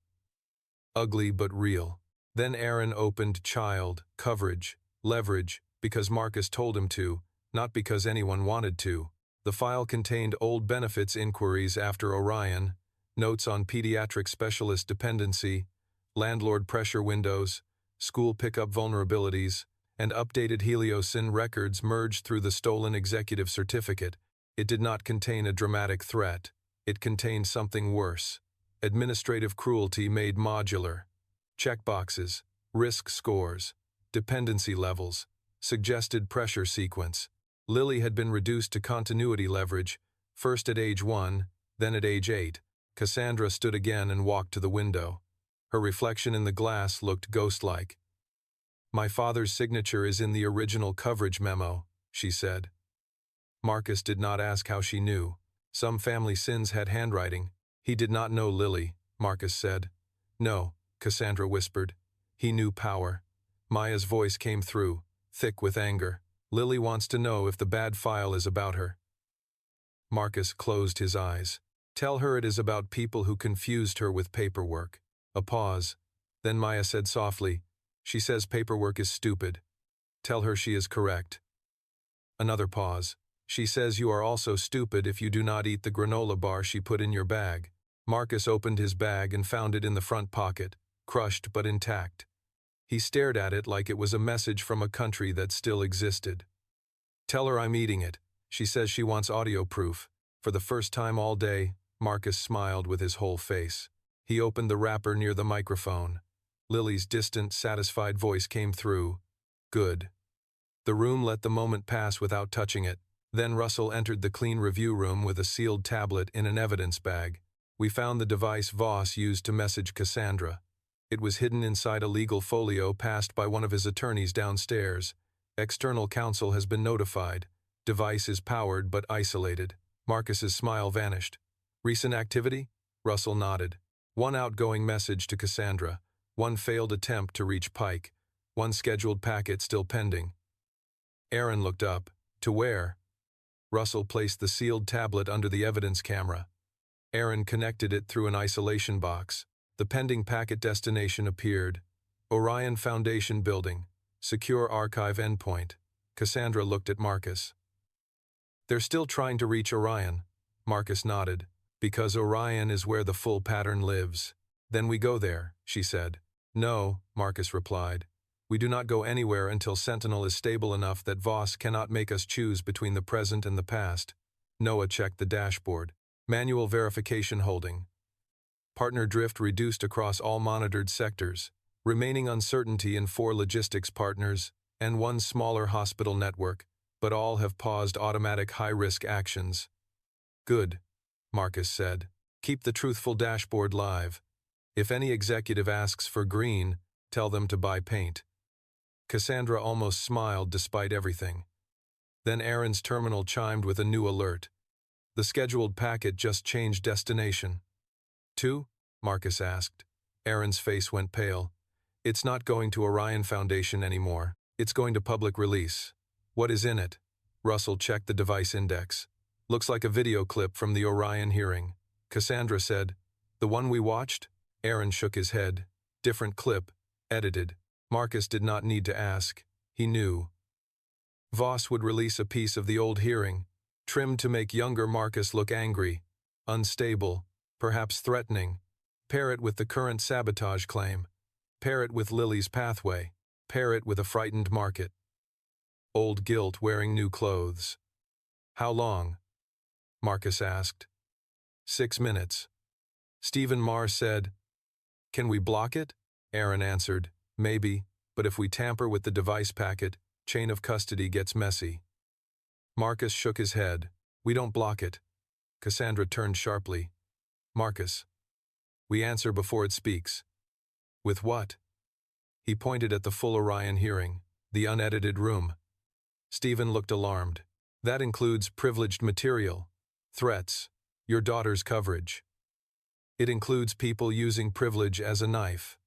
Ugly but real. Then Aaron opened child, coverage, leverage, because Marcus told him to, not because anyone wanted to. The file contained old benefits inquiries after Orion, notes on pediatric specialist dependency, landlord pressure windows, school pickup vulnerabilities, and updated Heliocyn records merged through the stolen executive certificate. It did not contain a dramatic threat. It contained something worse. Administrative cruelty made modular. Checkboxes, risk scores, dependency levels, suggested pressure sequence. Lily had been reduced to continuity leverage, first at age 1, then at age 8. Cassandra stood again and walked to the window. Her reflection in the glass looked ghost-like. My father's signature is in the original coverage memo, she said. Marcus did not ask how she knew. Some family sins had handwriting. He did not know Lily, Marcus said. No, Cassandra whispered. He knew power. Maya's voice came through, thick with anger. Lily wants to know if the bad file is about her. Marcus closed his eyes. Tell her it is about people who confused her with paperwork. A pause. Then Maya said softly, she says paperwork is stupid. Tell her she is correct. Another pause. She says you are also stupid if you do not eat the granola bar she put in your bag. Marcus opened his bag and found it in the front pocket, crushed but intact. He stared at it like it was a message from a country that still existed. Tell her I'm eating it. She says she wants audio proof. For the first time all day, Marcus smiled with his whole face. He opened the wrapper near the microphone. Lily's distant, satisfied voice came through. Good. The room let the moment pass without touching it. Then Russell entered the clean review room with a sealed tablet in an evidence bag. We found the device Voss used to message Cassandra. It was hidden inside a legal folio passed by one of his attorneys downstairs. External counsel has been notified. Device is powered but isolated. Marcus's smile vanished. Recent activity? Russell nodded. One outgoing message to Cassandra. One failed attempt to reach Pike. One scheduled packet still pending. Aaron looked up. To where? Russell placed the sealed tablet under the evidence camera. Aaron connected it through an isolation box. The pending packet destination appeared. Orion Foundation Building. Secure archive endpoint. Cassandra looked at Marcus. They're still trying to reach Orion. Marcus nodded. Because Orion is where the full pattern lives. Then we go there, she said. No, Marcus replied. We do not go anywhere until Sentinel is stable enough that Voss cannot make us choose between the present and the past. Noah checked the dashboard. Manual verification holding. Partner drift reduced across all monitored sectors. Remaining uncertainty in 4 logistics partners and 1 smaller hospital network, but all have paused automatic high-risk actions. Good, Marcus said. Keep the truthful dashboard live. If any executive asks for green, tell them to buy paint. Cassandra almost smiled despite everything. Then Aaron's terminal chimed with a new alert. The scheduled packet just changed destination. To? Marcus asked. Aaron's face went pale. It's not going to Orion Foundation anymore. It's going to public release. What is in it? Russell checked the device index. Looks like a video clip from the Orion hearing. Cassandra said, The one we watched? Aaron shook his head. Different clip. Edited. Marcus did not need to ask. He knew. Voss would release a piece of the old hearing, trimmed to make younger Marcus look angry, unstable, perhaps threatening. Pair it with the current sabotage claim. Pair it with Lily's pathway. Pair it with a frightened market. Old guilt wearing new clothes. How long? Marcus asked. 6 minutes. Stephen Marr said, Can we block it? Aaron answered, Maybe, but if we tamper with the device packet, chain of custody gets messy. Marcus shook his head. We don't block it. Cassandra turned sharply. Marcus. We answer before it speaks. With what? He pointed at the full Orion hearing, the unedited room. Stephen looked alarmed. That includes privileged material, threats, your daughter's coverage. It includes people using privilege as a knife.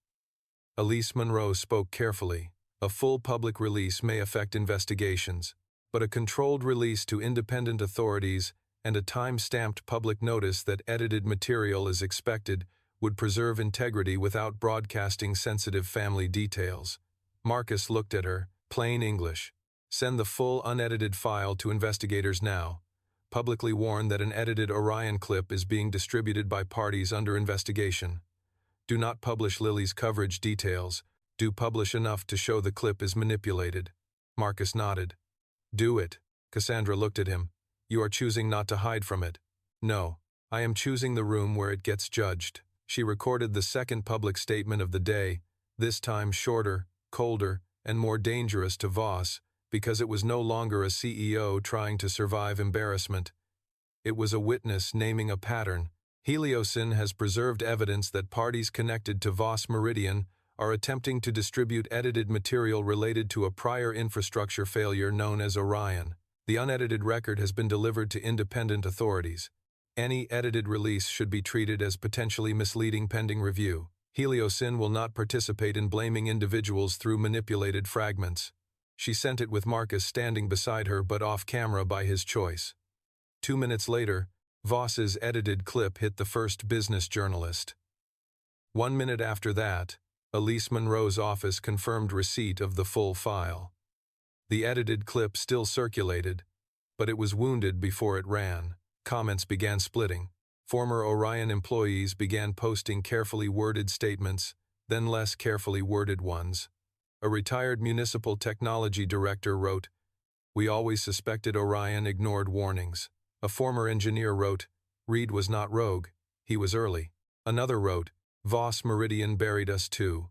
Elise Monroe spoke carefully. A full public release may affect investigations, but a controlled release to independent authorities and a time-stamped public notice that edited material is expected would preserve integrity without broadcasting sensitive family details. Marcus looked at her, plain English. Send the full unedited file to investigators now. Publicly warn that an edited Orion clip is being distributed by parties under investigation. Do not publish Lily's coverage details. Do publish enough to show the clip is manipulated. Marcus nodded. Do it. Cassandra looked at him. You are choosing not to hide from it. No, I am choosing the room where it gets judged. She recorded the second public statement of the day, this time shorter, colder, and more dangerous to Voss, because it was no longer a CEO trying to survive embarrassment. It was a witness naming a pattern. Heliocin has preserved evidence that parties connected to Voss Meridian are attempting to distribute edited material related to a prior infrastructure failure known as Orion. The unedited record has been delivered to independent authorities. Any edited release should be treated as potentially misleading pending review. Heliocin will not participate in blaming individuals through manipulated fragments. She sent it with Marcus standing beside her but off camera by his choice. 2 minutes later, Voss's edited clip hit the first business journalist. 1 minute after that, Elise Monroe's office confirmed receipt of the full file. The edited clip still circulated, but it was wounded before it ran. Comments began splitting. Former Orion employees began posting carefully worded statements, then less carefully worded ones. A retired municipal technology director wrote, "We always suspected Orion ignored warnings." A former engineer wrote, "Reed was not rogue, he was early." Another wrote, "Voss Meridian buried us too."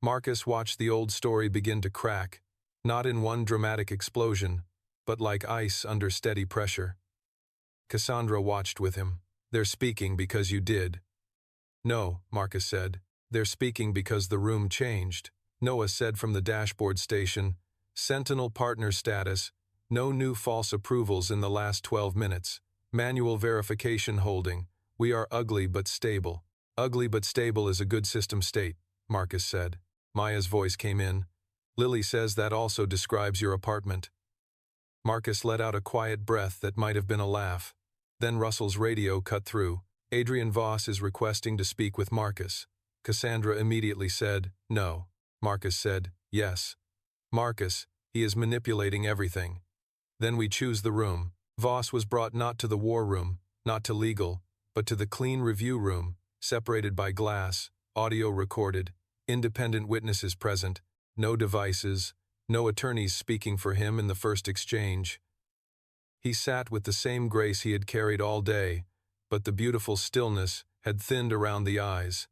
Marcus watched the old story begin to crack, not in one dramatic explosion, but like ice under steady pressure. Cassandra watched with him. "They're speaking because you did." "No," Marcus said. "They're speaking because the room changed." Noah said from the dashboard station, "Sentinel partner status, no new false approvals in the last 12 minutes. Manual verification holding. We are ugly but stable." "Ugly but stable is a good system state," Marcus said. Maya's voice came in. "Lily says that also describes your apartment." Marcus let out a quiet breath that might have been a laugh. Then Russell's radio cut through. "Adrian Voss is requesting to speak with Marcus." Cassandra immediately said, "No." Marcus said, "Yes." "Marcus, he is manipulating everything." "Then we choose the room." Voss was brought not to the war room, not to legal, but to the clean review room, separated by glass, audio recorded, independent witnesses present, no devices, no attorneys speaking for him in the first exchange. He sat with the same grace he had carried all day, but the beautiful stillness had thinned around the eyes.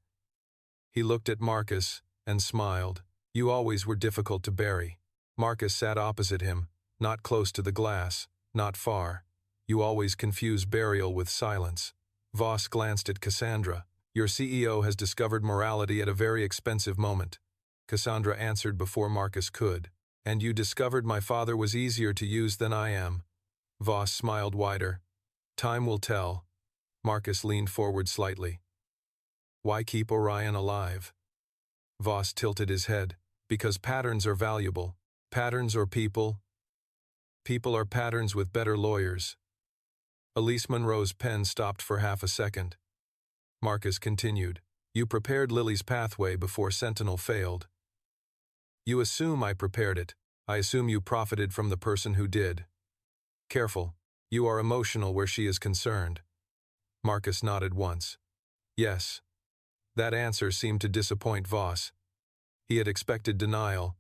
He looked at Marcus and smiled. "You always were difficult to bury." Marcus sat opposite him, not close to the glass, not far. "You always confuse burial with silence." Voss glanced at Cassandra. "Your CEO has discovered morality at a very expensive moment." Cassandra answered before Marcus could. "And you discovered my father was easier to use than I am." Voss smiled wider. "Time will tell." Marcus leaned forward slightly. "Why keep Orion alive?" Voss tilted his head. "Because patterns are valuable. Patterns or people? People are patterns with better lawyers." Elise Monroe's pen stopped for half a second. Marcus continued, "You prepared Lily's pathway before Sentinel failed." "You assume I prepared it. I assume you profited from the person who did." "Careful. You are emotional where she is concerned." Marcus nodded once. "Yes." That answer seemed to disappoint Voss. He had expected denial.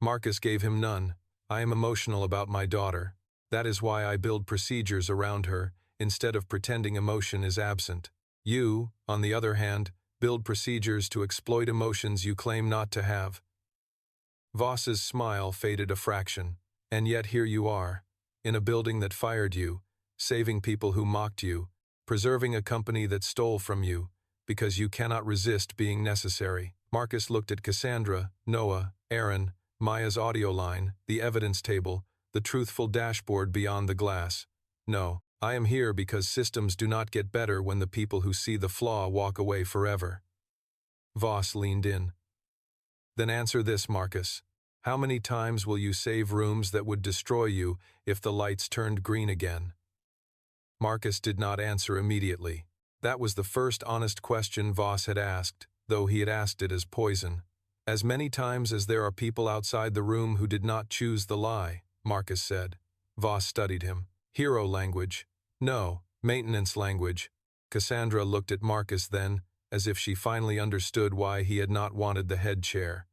Marcus gave him none. "I am emotional about my daughter. That is why I build procedures around her, instead of pretending emotion is absent. You, on the other hand, build procedures to exploit emotions you claim not to have." Voss's smile faded a fraction. "And yet here you are, in a building that fired you, saving people who mocked you, preserving a company that stole from you, because you cannot resist being necessary. Marcus looked at Cassandra, Noah, Aaron, Maya's audio line, the evidence table, the truthful dashboard beyond the glass. No, I am here because systems do not get better when the people who see the flaw walk away forever. Voss leaned in. Then answer this, Marcus. How many times will you save rooms that would destroy you if the lights turned green again? Marcus did not answer immediately. That was the first honest question Voss had asked, though he had asked it as poison. As many times as there are people outside the room who did not choose the lie, Marcus said. Voss studied him. Hero language. No, maintenance language. Cassandra looked at Marcus then, as if she finally understood why he had not wanted the head chair.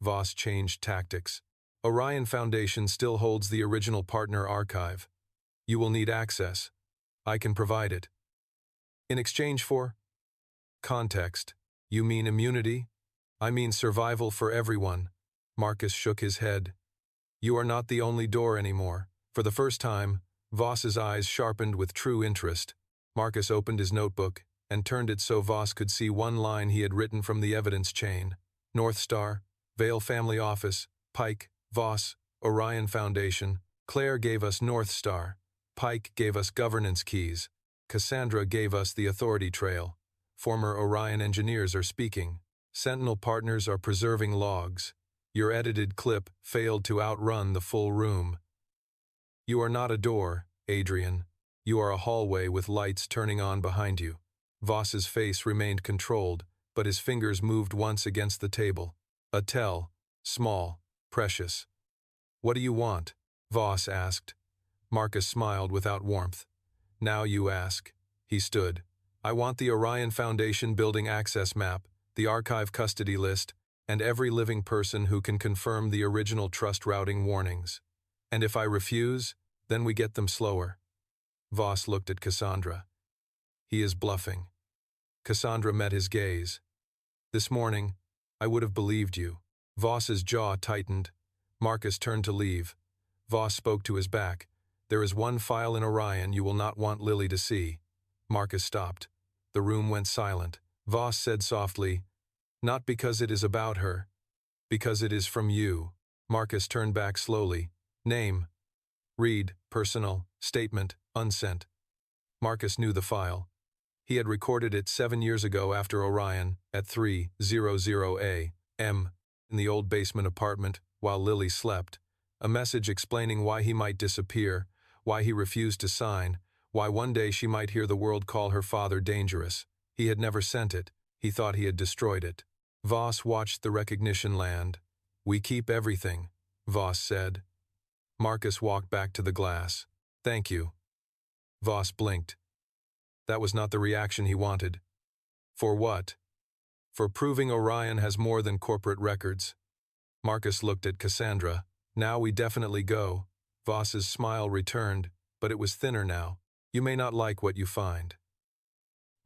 Voss changed tactics. Orion Foundation still holds the original partner archive. You will need access. I can provide it. In exchange for? Context. You mean immunity? I mean survival for everyone. Marcus shook his head. You are not the only door anymore. For the first time, Voss's eyes sharpened with true interest. Marcus opened his notebook and turned it so Voss could see one line he had written from the evidence chain. North Star, Vale Family Office, Pike, Voss, Orion Foundation. Claire gave us North Star. Pike gave us governance keys. Cassandra gave us the authority trail. Former Orion engineers are speaking. Sentinel partners are preserving logs. Your edited clip failed to outrun the full room. You are not a door, Adrian. You are a hallway with lights turning on behind you. Voss's face remained controlled, but his fingers moved once against the table. A tell, small, precious. What do you want? Voss asked. Marcus smiled without warmth. Now you ask. He stood. I want the Orion Foundation building access map, the archive custody list, and every living person who can confirm the original trust routing warnings. And if I refuse, then we get them slower. Voss looked at Cassandra. He is bluffing. Cassandra met his gaze. This morning, I would have believed you. Voss's jaw tightened. Marcus turned to leave. Voss spoke to his back. There is one file in Orion you will not want Lily to see. Marcus stopped. The room went silent. Voss said softly, not because it is about her, because it is from you. Marcus turned back slowly. Name. Read, personal, statement, unsent. Marcus knew the file. He had recorded it 7 years ago after Orion, at 300 a.m. in the old basement apartment, while Lily slept. A message explaining why he might disappear, why he refused to sign, why one day she might hear the world call her father dangerous. He had never sent it. He thought he had destroyed it. Voss watched the recognition land. We keep everything, Voss said. Marcus walked back to the glass. Thank you. Voss blinked. That was not the reaction he wanted. For what? For proving Orion has more than corporate records. Marcus looked at Cassandra. Now we definitely go. Voss's smile returned, but it was thinner now. You may not like what you find.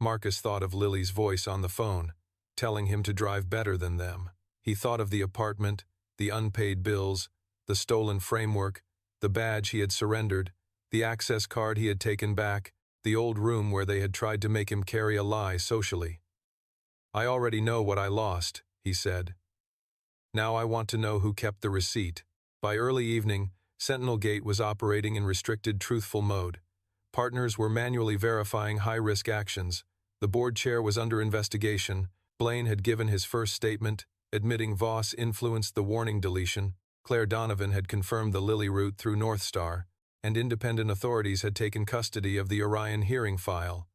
Marcus thought of Lily's voice on the phone, telling him to drive better than them. He thought of the apartment, the unpaid bills, the stolen framework, the badge he had surrendered, the access card he had taken back, the old room where they had tried to make him carry a lie socially. I already know what I lost, he said. Now I want to know who kept the receipt. By early evening, Sentinel Gate was operating in restricted truthful mode. Partners were manually verifying high-risk actions. The board chair was under investigation. Blaine had given his first statement, admitting Voss influenced the warning deletion. Claire Donovan had confirmed the Lily route through North Star, and independent authorities had taken custody of the Orion hearing file.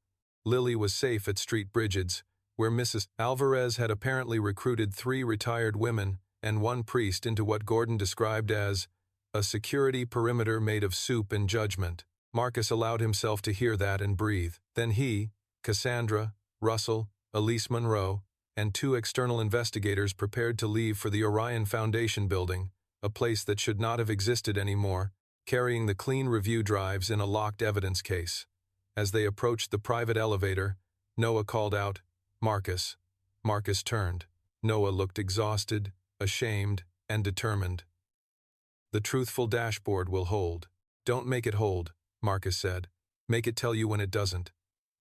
Lily was safe at Street Bridges, where Mrs. Alvarez had apparently recruited 3 retired women and 1 priest into what Gordon described as a security perimeter made of soup and judgment. Marcus allowed himself to hear that and breathe. Then he, Cassandra, Russell, Elise Monroe, and 2 external investigators prepared to leave for the Orion Foundation building, a place that should not have existed anymore, carrying the clean review drives in a locked evidence case. As they approached the private elevator, Noah called out, Marcus. Marcus turned. Noah looked exhausted, ashamed, and determined. The truthful dashboard will hold. Don't make it hold, Marcus said. Make it tell you when it doesn't.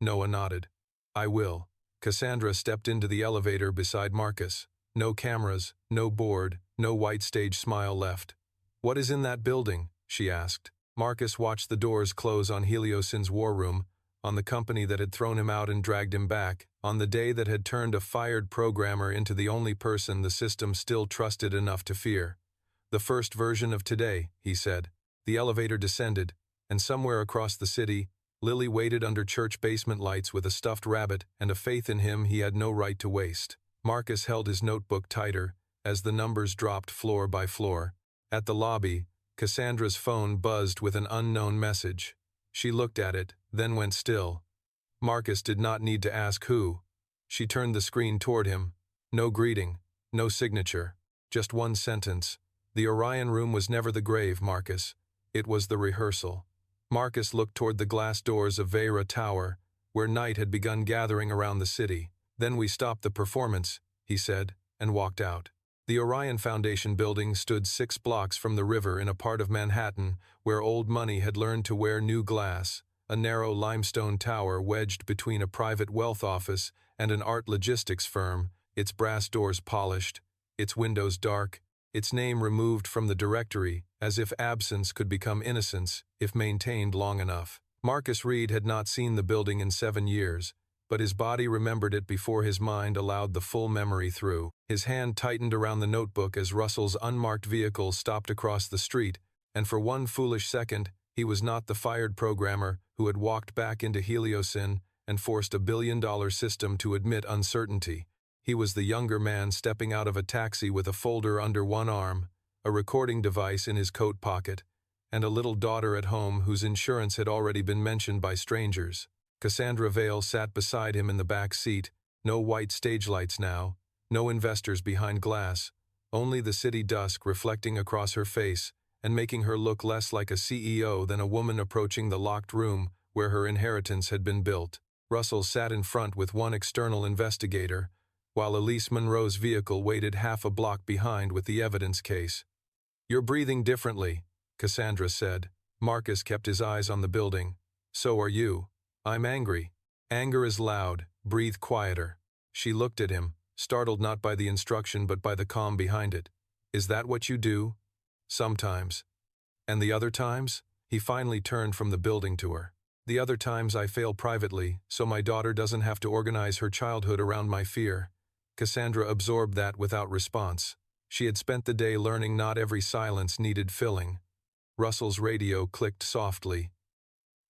Noah nodded. I will. Cassandra stepped into the elevator beside Marcus. No cameras, no board, no white stage smile left. What is in that building? She asked. Marcus watched the doors close on Heliosin's war room, on the company that had thrown him out and dragged him back, on the day that had turned a fired programmer into the only person the system still trusted enough to fear. The first version of today, he said. The elevator descended, and somewhere across the city, Lily waited under church basement lights with a stuffed rabbit and a faith in him he had no right to waste. Marcus held his notebook tighter as the numbers dropped floor by floor. At the lobby, Cassandra's phone buzzed with an unknown message. She looked at it, then went still. Marcus did not need to ask who. She turned the screen toward him. No greeting, no signature, just one sentence. The Orion room was never the grave, Marcus. It was the rehearsal. Marcus looked toward the glass doors of Vera Tower, where night had begun gathering around the city. Then we stopped the performance, he said, and walked out. The Orion Foundation building stood 6 blocks from the river in a part of Manhattan where old money had learned to wear new glass, a narrow limestone tower wedged between a private wealth office and an art logistics firm, its brass doors polished, its windows dark, its name removed from the directory, as if absence could become innocence if maintained long enough. Marcus Reed had not seen the building in 7 years, but his body remembered it before his mind allowed the full memory through. His hand tightened around the notebook as Russell's unmarked vehicle stopped across the street, and for one foolish second, he was not the fired programmer who had walked back into Heliosin and forced a billion-dollar system to admit uncertainty. He was the younger man stepping out of a taxi with a folder under one arm, a recording device in his coat pocket, and a little daughter at home whose insurance had already been mentioned by strangers. Cassandra Vale sat beside him in the back seat, no white stage lights now, no investors behind glass, only the city dusk reflecting across her face and making her look less like a CEO than a woman approaching the locked room where her inheritance had been built. Russell sat in front with one external investigator, while Elise Monroe's vehicle waited half a block behind with the evidence case. You're breathing differently, Cassandra said. Marcus kept his eyes on the building. So are you. I'm angry. Anger is loud. Breathe quieter. She looked at him, startled not by the instruction but by the calm behind it. Is that what you do? Sometimes. And the other times? He finally turned from the building to her. The other times I fail privately, so my daughter doesn't have to organize her childhood around my fear. Cassandra absorbed that without response. She had spent the day learning not every silence needed filling. Russell's radio clicked softly.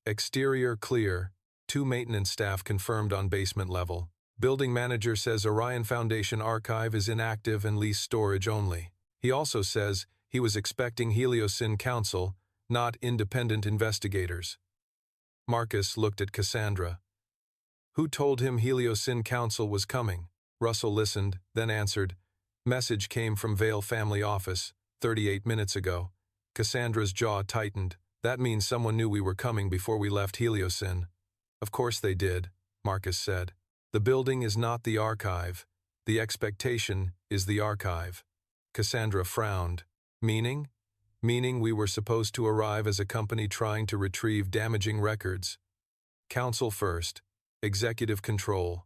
Exterior clear. 2 maintenance staff confirmed on basement level. Building manager says Orion Foundation archive is inactive and lease storage only. He also says he was expecting Heliosin counsel, not independent investigators. Marcus looked at Cassandra. Who told him Heliosin counsel was coming? Russell listened, then answered. Message came from Vale family office, 38 minutes ago. Cassandra's jaw tightened. That means someone knew we were coming before we left Heliosin. Of course they did, Marcus said. The building is not the archive. The expectation is the archive. Cassandra frowned. Meaning? Meaning we were supposed to arrive as a company trying to retrieve damaging records. Counsel first. Executive control.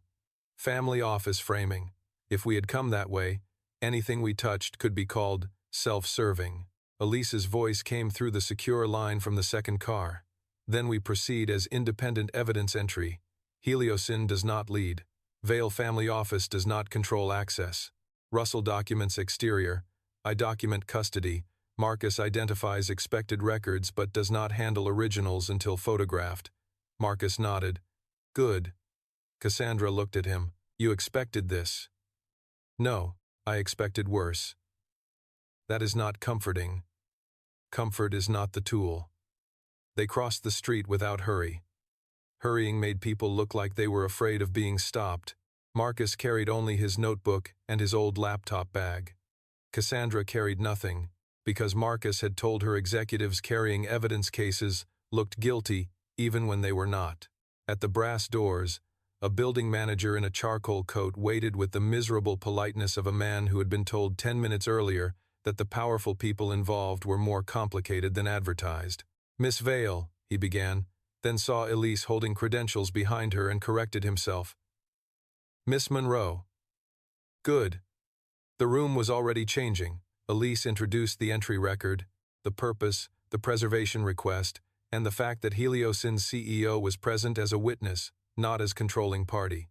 Family office framing. If we had come that way, anything we touched could be called self-serving. Elise's voice came through the secure line from the second car. Then we proceed as independent evidence entry. Heliosin does not lead. Vale family office does not control access. Russell documents exterior. I document custody. Marcus identifies expected records but does not handle originals until photographed. Marcus nodded. Good. Cassandra looked at him. You expected this? No, I expected worse. That is not comforting. Comfort is not the tool. They crossed the street without hurry. Hurrying made people look like they were afraid of being stopped. Marcus carried only his notebook and his old laptop bag. Cassandra carried nothing, because Marcus had told her executives carrying evidence cases looked guilty even when they were not. At the brass doors, a building manager in a charcoal coat waited with the miserable politeness of a man who had been told 10 minutes earlier that the powerful people involved were more complicated than advertised. Miss Vale, he began, then saw Elise holding credentials behind her and corrected himself. Miss Monroe. Good. The room was already changing. Elise introduced the entry record, the purpose, the preservation request, and the fact that Heliosin's CEO was present as a witness, not as controlling party.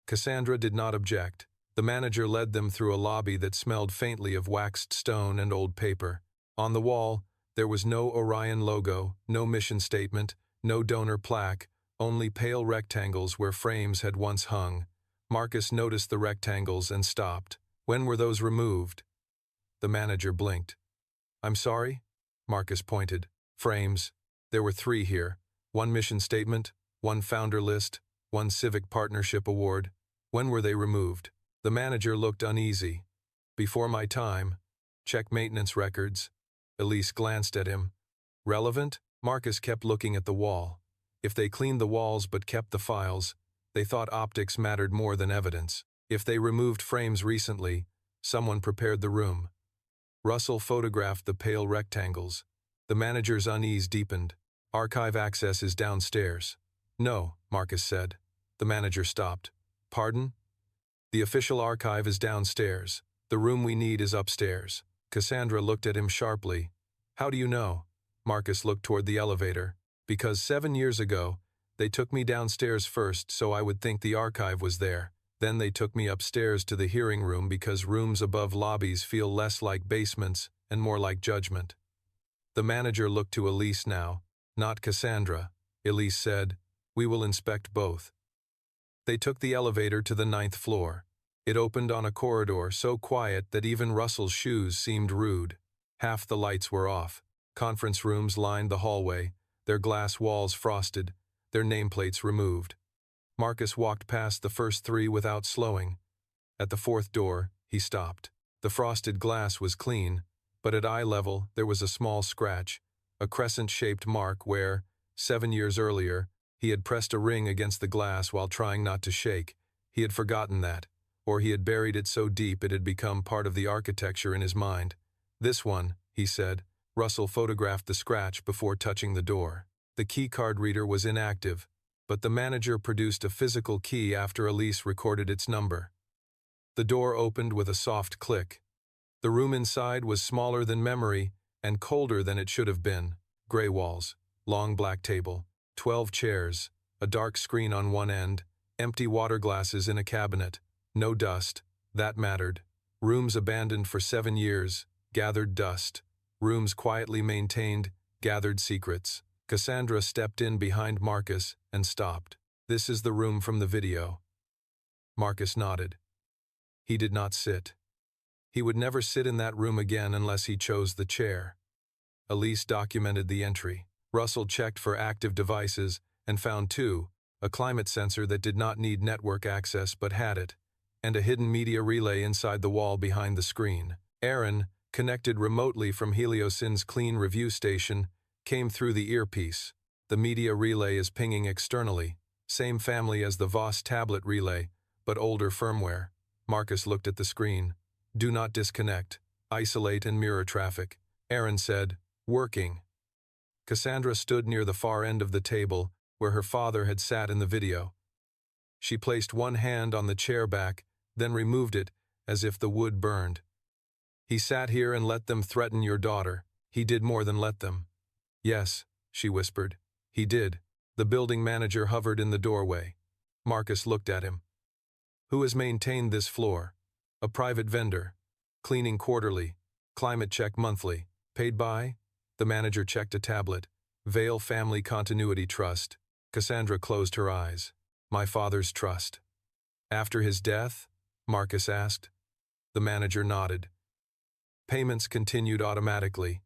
Cassandra did not object. The manager led them through a lobby that smelled faintly of waxed stone and old paper. On the wall, there was no Orion logo, no mission statement, no donor plaque, only pale rectangles where frames had once hung. Marcus noticed the rectangles and stopped. When were those removed? The manager blinked. I'm sorry? Marcus pointed. Frames. There were 3 here. 1 mission statement, 1 founder list, 1 civic partnership award. When were they removed? The manager looked uneasy. Before my time. Check maintenance records. Elise glanced at him. Relevant? Marcus kept looking at the wall. If they cleaned the walls but kept the files, they thought optics mattered more than evidence. If they removed frames recently, someone prepared the room. Russell photographed the pale rectangles. The manager's unease deepened. Archive access is downstairs. No, Marcus said. The manager stopped. Pardon? The official archive is downstairs. The room we need is upstairs. Cassandra looked at him sharply. How do you know? Marcus looked toward the elevator. Because 7 years ago, they took me downstairs first so I would think the archive was there. Then they took me upstairs to the hearing room because rooms above lobbies feel less like basements and more like judgment. The manager looked to Elise now, not Cassandra. Elise said, We will inspect both. They took the elevator to the 9th floor. It opened on a corridor so quiet that even Russell's shoes seemed rude. Half the lights were off. Conference rooms lined the hallway, their glass walls frosted, their nameplates removed. Marcus walked past the first 3 without slowing. At the 4th door, he stopped. The frosted glass was clean, but at eye level there was a small scratch, a crescent-shaped mark where, 7 years earlier, he had pressed a ring against the glass while trying not to shake. He had forgotten that, or he had buried it so deep it had become part of the architecture in his mind. This one, he said. Russell photographed the scratch before touching the door. The key card reader was inactive, but the manager produced a physical key after Elise recorded its number. The door opened with a soft click. The room inside was smaller than memory and colder than it should have been. Gray walls, long black table, 12 chairs, a dark screen on one end, empty water glasses in a cabinet. No dust. That mattered. Rooms abandoned for 7 years, gathered dust. Rooms quietly maintained, gathered secrets. Cassandra stepped in behind Marcus and stopped. This is the room from the video. Marcus nodded. He did not sit. He would never sit in that room again unless he chose the chair. Elise documented the entry. Russell checked for active devices and found 2, a climate sensor that did not need network access but had it, and a hidden media relay inside the wall behind the screen. Aaron, connected remotely from Heliosin's clean review station, came through the earpiece. The media relay is pinging externally, same family as the Voss tablet relay, but older firmware. Marcus looked at the screen. Do not disconnect. Isolate and mirror traffic. Aaron said, Working. Cassandra stood near the far end of the table, where her father had sat in the video. She placed one hand on the chair back, then removed it, as if the wood burned. He sat here and let them threaten your daughter. He did more than let them. Yes, she whispered. He did. The building manager hovered in the doorway. Marcus looked at him. Who has maintained this floor? A private vendor. Cleaning quarterly. Climate check monthly. Paid by? The manager checked a tablet. Vale Family Continuity Trust. Cassandra closed her eyes. My father's trust. After his death? Marcus asked. The manager nodded. Payments continued automatically.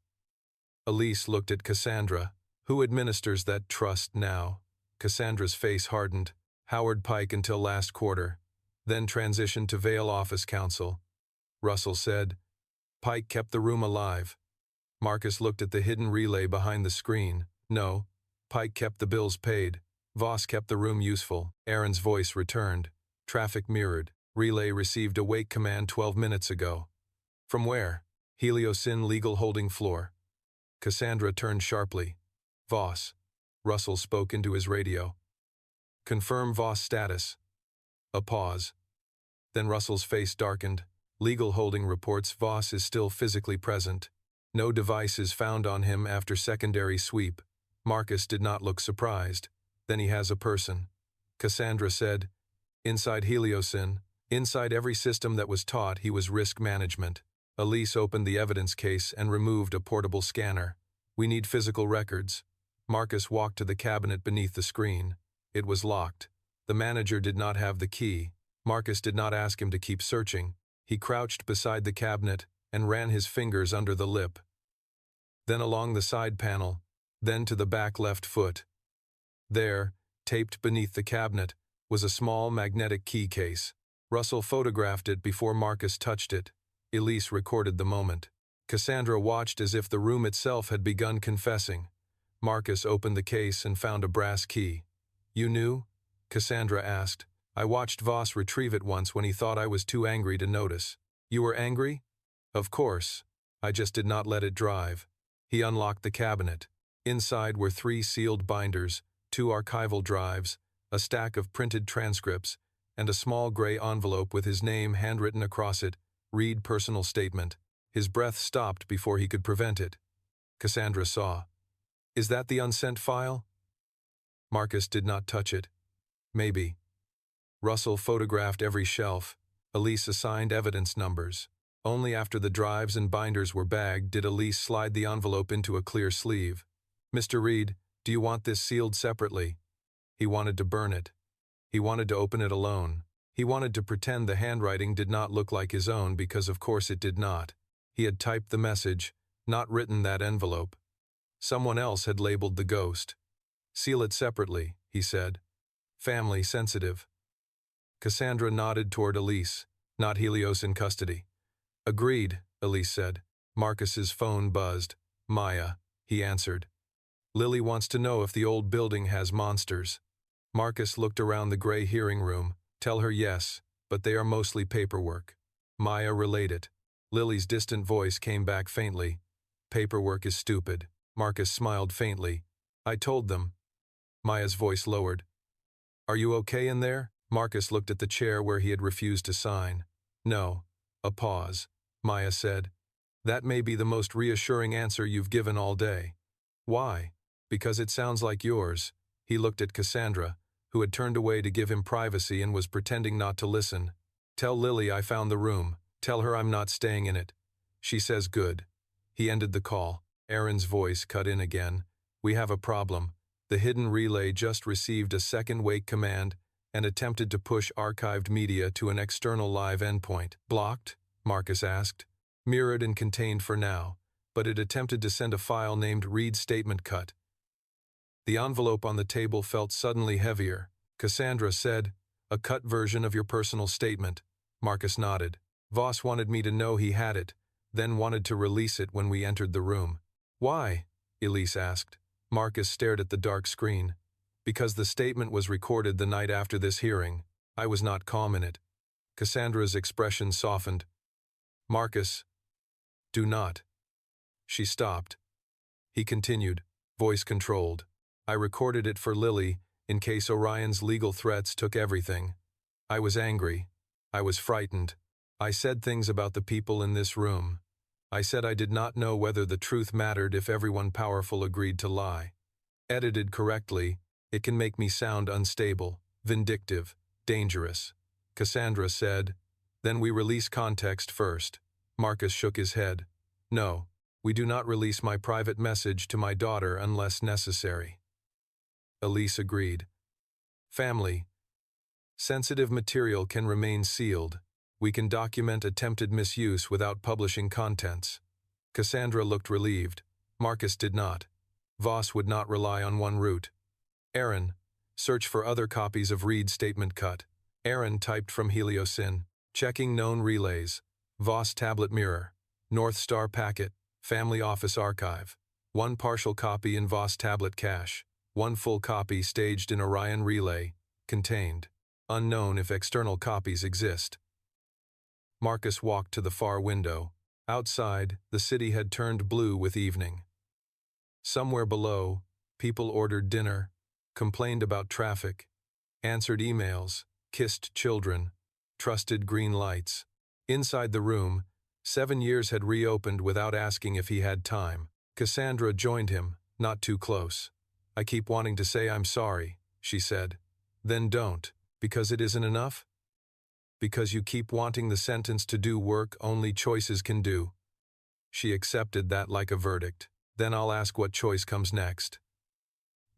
Elise looked at Cassandra. Who administers that trust now? Cassandra's face hardened. Howard Pike until last quarter, then transitioned to Vale Office Counsel. Russell said. Pike kept the room alive. Marcus looked at the hidden relay behind the screen. No, Pike kept the bills paid. Voss kept the room useful. Aaron's voice returned. Traffic mirrored. Relay received a wake command 12 minutes ago. From where? Heliosin legal holding floor. Cassandra turned sharply. Voss. Russell spoke into his radio. Confirm Voss status. A pause. Then Russell's face darkened. Legal holding reports Voss is still physically present. No device is found on him after secondary sweep. Marcus did not look surprised. Then he has a person. Cassandra said, inside Heliocyn, inside every system that was taught he was risk management. Elise opened the evidence case and removed a portable scanner. We need physical records. Marcus walked to the cabinet beneath the screen. It was locked. The manager did not have the key. Marcus did not ask him to keep searching. He crouched beside the cabinet and ran his fingers under the lip. Then along the side panel, then to the back left foot. There, taped beneath the cabinet, was a small magnetic key case. Russell photographed it before Marcus touched it. Elise recorded the moment. Cassandra watched as if the room itself had begun confessing. Marcus opened the case and found a brass key. You knew? Cassandra asked. I watched Voss retrieve it once when he thought I was too angry to notice. You were angry? Of course. I just did not let it drive. He unlocked the cabinet. Inside were 3 sealed binders, 2 archival drives, a stack of printed transcripts, and a small gray envelope with his name handwritten across it, read personal statement. His breath stopped before he could prevent it. Cassandra saw. Is that the unsent file? Marcus did not touch it. Maybe. Russell photographed every shelf. Elise assigned evidence numbers. Only after the drives and binders were bagged did Elise slide the envelope into a clear sleeve. Mr. Reed, do you want this sealed separately? He wanted to burn it. He wanted to open it alone. He wanted to pretend the handwriting did not look like his own because of course it did not. He had typed the message, not written that envelope. Someone else had labeled the ghost. Seal it separately, he said. Family sensitive. Cassandra nodded toward Elise. Not Helios in custody. Agreed, Elise said. Marcus's phone buzzed. Maya, he answered. Lily wants to know if the old building has monsters. Marcus looked around the gray hearing room. Tell her yes, but they are mostly paperwork. Maya relayed it. Lily's distant voice came back faintly. Paperwork is stupid. Marcus smiled faintly. I told them. Maya's voice lowered. Are you okay in there? Marcus looked at the chair where he had refused to sign. No. A pause. Maya said. That may be the most reassuring answer you've given all day. Why? Because it sounds like yours. He looked at Cassandra, who had turned away to give him privacy and was pretending not to listen. Tell Lily I found the room. Tell her I'm not staying in it. She says good. He ended the call. Aaron's voice cut in again. We have a problem. The hidden relay just received a second wake command and attempted to push archived media to an external live endpoint. Blocked? Marcus asked. Mirrored and contained for now, but it attempted to send a file named read statement cut. The envelope on the table felt suddenly heavier. Cassandra said, a cut version of your personal statement. Marcus nodded. Voss wanted me to know he had it, then wanted to release it when we entered the room. Why? Elise asked. Marcus stared at the dark screen. Because the statement was recorded the night after this hearing. I was not calm in it. Cassandra's expression softened. Marcus, do not. She stopped. He continued, voice controlled. I recorded it for Lily, in case Orion's legal threats took everything. I was angry. I was frightened. I said things about the people in this room. I said I did not know whether the truth mattered if everyone powerful agreed to lie. Edited correctly, it can make me sound unstable, vindictive, dangerous. Cassandra said, then we release context first. Marcus shook his head. No, we do not release my private message to my daughter unless necessary. Elise agreed. Family. Sensitive material can remain sealed. We can document attempted misuse without publishing contents. Cassandra looked relieved. Marcus did not. Voss would not rely on one route. Aaron, search for other copies of Reed statement cut. Aaron typed from Heliocyn. Checking known relays. Voss tablet mirror. North Star packet. Family office archive. One partial copy in Voss tablet cache. One full copy staged in Orion relay. Contained. Unknown if external copies exist. Marcus walked to the far window. Outside, the city had turned blue with evening. Somewhere below, People ordered dinner, complained about traffic, answered emails, kissed children, trusted green lights. Inside the room, 7 years had reopened without asking if he had time. Cassandra joined him, not too close. "I keep wanting to say I'm sorry," she said. "Then don't. Because it isn't enough? Because you keep wanting the sentence to do work only choices can do." She accepted that like a verdict. "Then I'll ask what choice comes next."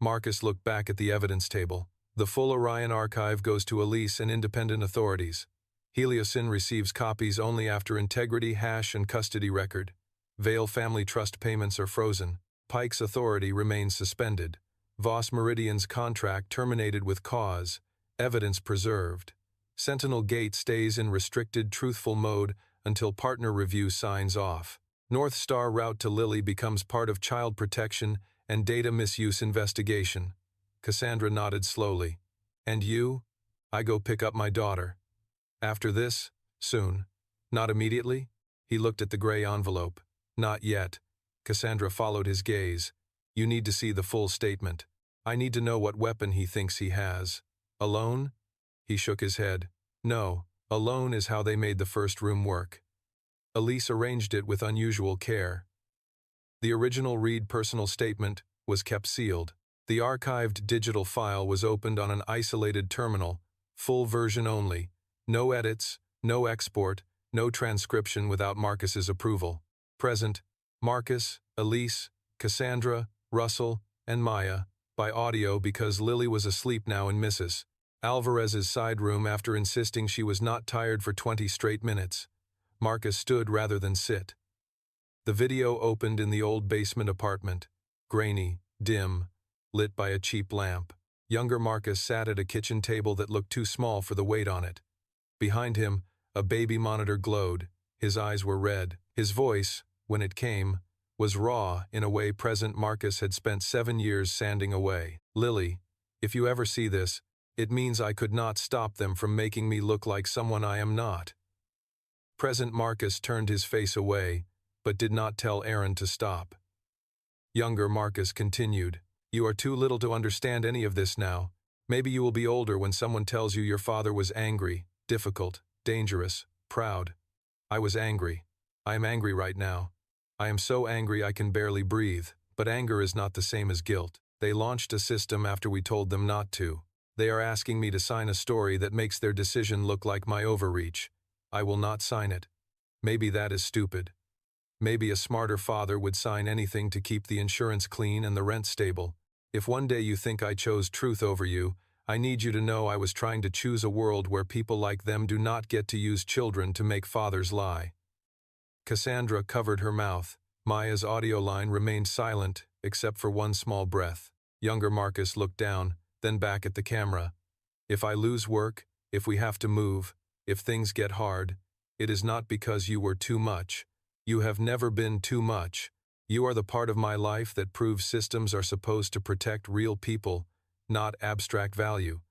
Marcus looked back at the evidence table. The full Orion archive goes to Elise and independent authorities. Heliosyn receives copies only after integrity, hash, and custody record. Vale family trust payments are frozen. Pike's authority remains suspended. Voss Meridian's contract terminated with cause. Evidence preserved. Sentinel Gate stays in restricted truthful mode until partner review signs off. North Star route to Lily becomes part of child protection and data misuse investigation. Cassandra nodded slowly. "And you?" "I go pick up my daughter." "After this? Soon?" "Not immediately?" He looked at the gray envelope. "Not yet." Cassandra followed his gaze. "You need to see the full statement. I need to know what weapon he thinks he has." "Alone?" He shook his head. "No, alone is how they made the first room work." Elise arranged it with unusual care. The original Reed personal statement was kept sealed. The archived digital file was opened on an isolated terminal, full version only. No edits, no export, no transcription without Marcus's approval. Present: Marcus, Elise, Cassandra, Russell, and Maya, by audio because Lily was asleep now in Mrs. Alvarez's side room after insisting she was not tired for 20 straight minutes. Marcus stood rather than sit. The video opened in the old basement apartment, grainy, dim, lit by a cheap lamp. Younger Marcus sat at a kitchen table that looked too small for the weight on it. Behind him, a baby monitor glowed. His eyes were red. His voice, when it came, was raw in a way present Marcus had spent 7 years sanding away. "Lily, if you ever see this, it means I could not stop them from making me look like someone I am not." Present Marcus turned his face away, but did not tell Aaron to stop. Younger Marcus continued, "You are too little to understand any of this now. Maybe you will be older when someone tells you your father was angry, difficult, dangerous, proud. I was angry. I am angry right now. I am so angry I can barely breathe, but anger is not the same as guilt. They launched a system after we told them not to. They are asking me to sign a story that makes their decision look like my overreach. I will not sign it. Maybe that is stupid. Maybe a smarter father would sign anything to keep the insurance clean and the rent stable. If one day you think I chose truth over you, I need you to know I was trying to choose a world where people like them do not get to use children to make fathers lie." Cassandra covered her mouth. Maya's audio line remained silent, except for one small breath. Younger Marcus looked down, then back at the camera. "If I lose work, if we have to move, if things get hard, it is not because you were too much. You have never been too much. You are the part of my life that proves systems are supposed to protect real people, not abstract value.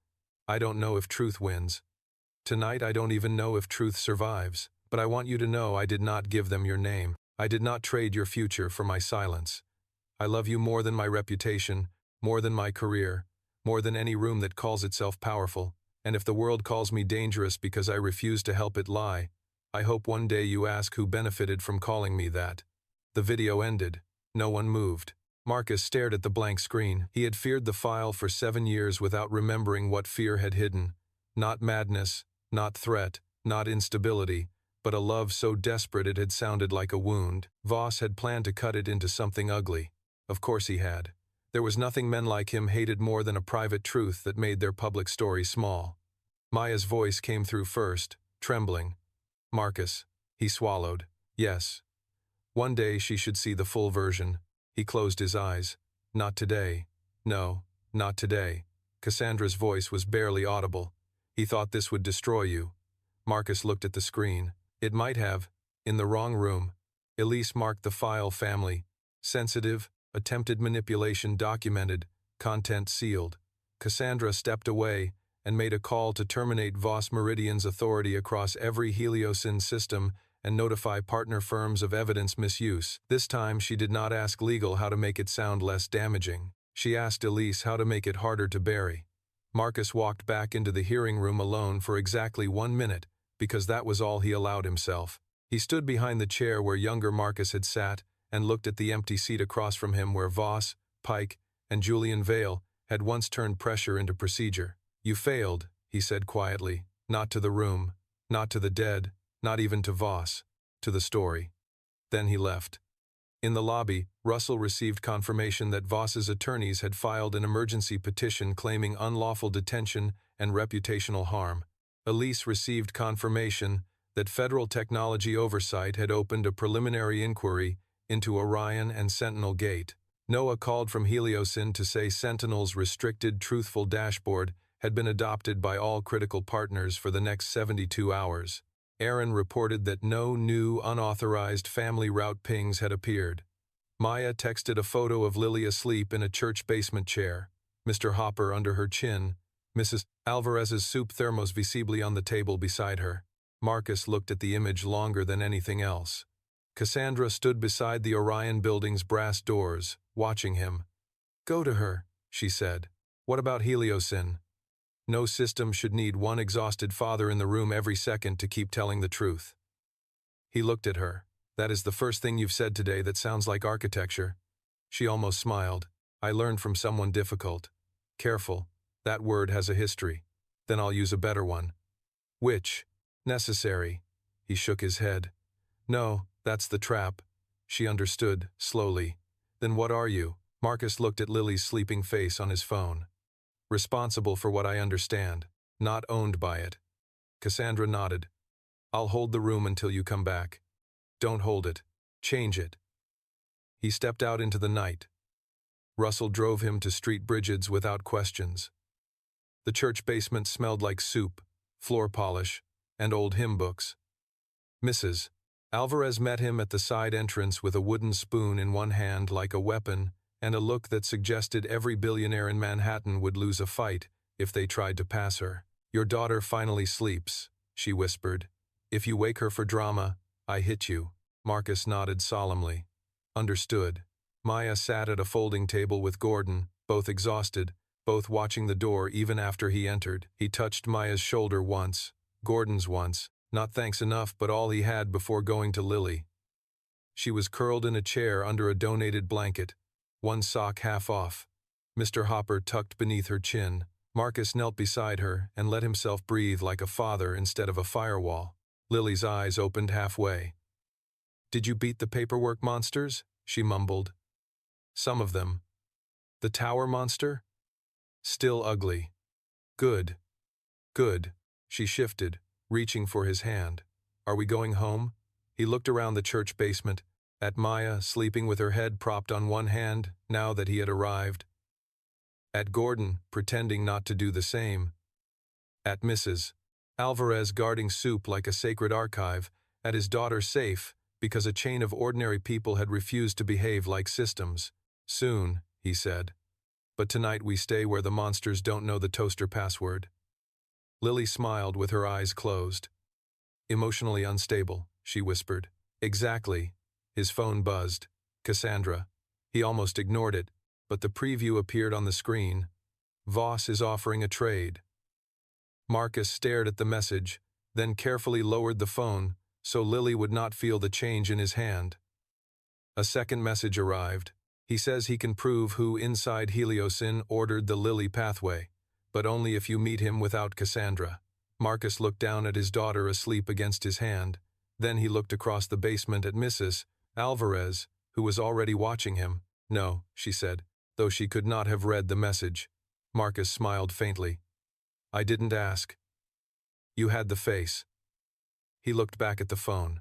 I don't know if truth wins. Tonight I don't even know if truth survives, but I want you to know I did not give them your name. I did not trade your future for my silence. I love you more than my reputation, more than my career, more than any room that calls itself powerful. And if the world calls me dangerous because I refuse to help it lie, I hope one day you ask who benefited from calling me that." The video ended. No one moved. Marcus stared at the blank screen. He had feared the file for 7 years without remembering what fear had hidden. Not madness, not threat, not instability, but a love so desperate it had sounded like a wound. Voss had planned to cut it into something ugly. Of course he had. There was nothing men like him hated more than a private truth that made their public story small. Maya's voice came through first, trembling. "Marcus." He swallowed. "Yes. One day she should see the full version." He closed his eyes. "Not today. No, not today." Cassandra's voice was barely audible. "He thought this would destroy you." Marcus looked at the screen. It might have. In the wrong room. Elise marked the file family. Sensitive, attempted manipulation documented, content sealed. Cassandra stepped away and made a call to terminate Voss Meridian's authority across every Heliosyn system and notify partner firms of evidence misuse. This time she did not ask legal how to make it sound less damaging. She asked Elise how to make it harder to bury. Marcus walked back into the hearing room alone for exactly 1 minute, because that was all he allowed himself. He stood behind the chair where younger Marcus had sat and looked at the empty seat across from him where Voss, Pike, and Julian Vale had once turned pressure into procedure. "You failed," he said quietly, "not to the room, not to the dead, not even to Voss, to the story." Then he left. In the lobby, Russell received confirmation that Voss's attorneys had filed an emergency petition claiming unlawful detention and reputational harm. Elise received confirmation that Federal Technology Oversight had opened a preliminary inquiry into Orion and Sentinel Gate. Noah called from Heliosyn to say Sentinel's restricted, truthful dashboard had been adopted by all critical partners for the next 72 hours. Aaron reported that no new, unauthorized family route pings had appeared. Maya texted a photo of Lily asleep in a church basement chair, Mr. Hopper under her chin, Mrs. Alvarez's soup thermos visibly on the table beside her. Marcus looked at the image longer than anything else. Cassandra stood beside the Orion building's brass doors, watching him. "Go to her," she said. "What about Heliosyn? No system should need one exhausted father in the room every second to keep telling the truth." He looked at her. "That is the first thing you've said today that sounds like architecture." She almost smiled. "I learned from someone difficult. Careful, that word has a history. Then I'll use a better one." "Which?" "Necessary." He shook his head. "No, that's the trap." She understood, slowly. "Then what are you?" Marcus looked at Lily's sleeping face on his phone. "Responsible for what I understand, not owned by it." Cassandra nodded. "I'll hold the room until you come back." "Don't hold it. Change it." He stepped out into the night. Russell drove him to Street Bridget's without questions. The church basement smelled like soup, floor polish, and old hymn books. Mrs. Alvarez met him at the side entrance with a wooden spoon in one hand like a weapon and a look that suggested every billionaire in Manhattan would lose a fight if they tried to pass her. "Your daughter finally sleeps," she whispered. "If you wake her for drama, I hit you." Marcus nodded solemnly. "Understood." Maya sat at a folding table with Gordon, both exhausted, both watching the door even after he entered. He touched Maya's shoulder once, Gordon's once, not thanks enough but all he had before going to Lily. She was curled in a chair under a donated blanket, one sock half off, Mr. Hopper tucked beneath her chin. Marcus knelt beside her and let himself breathe like a father instead of a firewall. Lily's eyes opened halfway. "Did you beat the paperwork monsters?" she mumbled. "Some of them." "The tower monster?" "Still ugly." "Good. Good." She shifted, reaching for his hand. "Are we going home?" He looked around the church basement, at Maya sleeping with her head propped on one hand now that he had arrived. At Gordon, pretending not to do the same. At Mrs. Alvarez guarding soup like a sacred archive, at his daughter's safe because a chain of ordinary people had refused to behave like systems. "Soon," he said. "But tonight we stay where the monsters don't know the toaster password." Lily smiled with her eyes closed. "Emotionally unstable," she whispered. "Exactly." His phone buzzed. Cassandra. He almost ignored it, but the preview appeared on the screen. "Voss is offering a trade." Marcus stared at the message, then carefully lowered the phone so Lily would not feel the change in his hand. A second message arrived. "He says he can prove who inside Heliosyn ordered the Lily pathway, but only if you meet him without Cassandra." Marcus looked down at his daughter asleep against his hand. Then he looked across the basement at Mrs. Alvarez, who was already watching him. "No," she said, though she could not have read the message. Marcus smiled faintly. "I didn't ask." "You had the face." He looked back at the phone.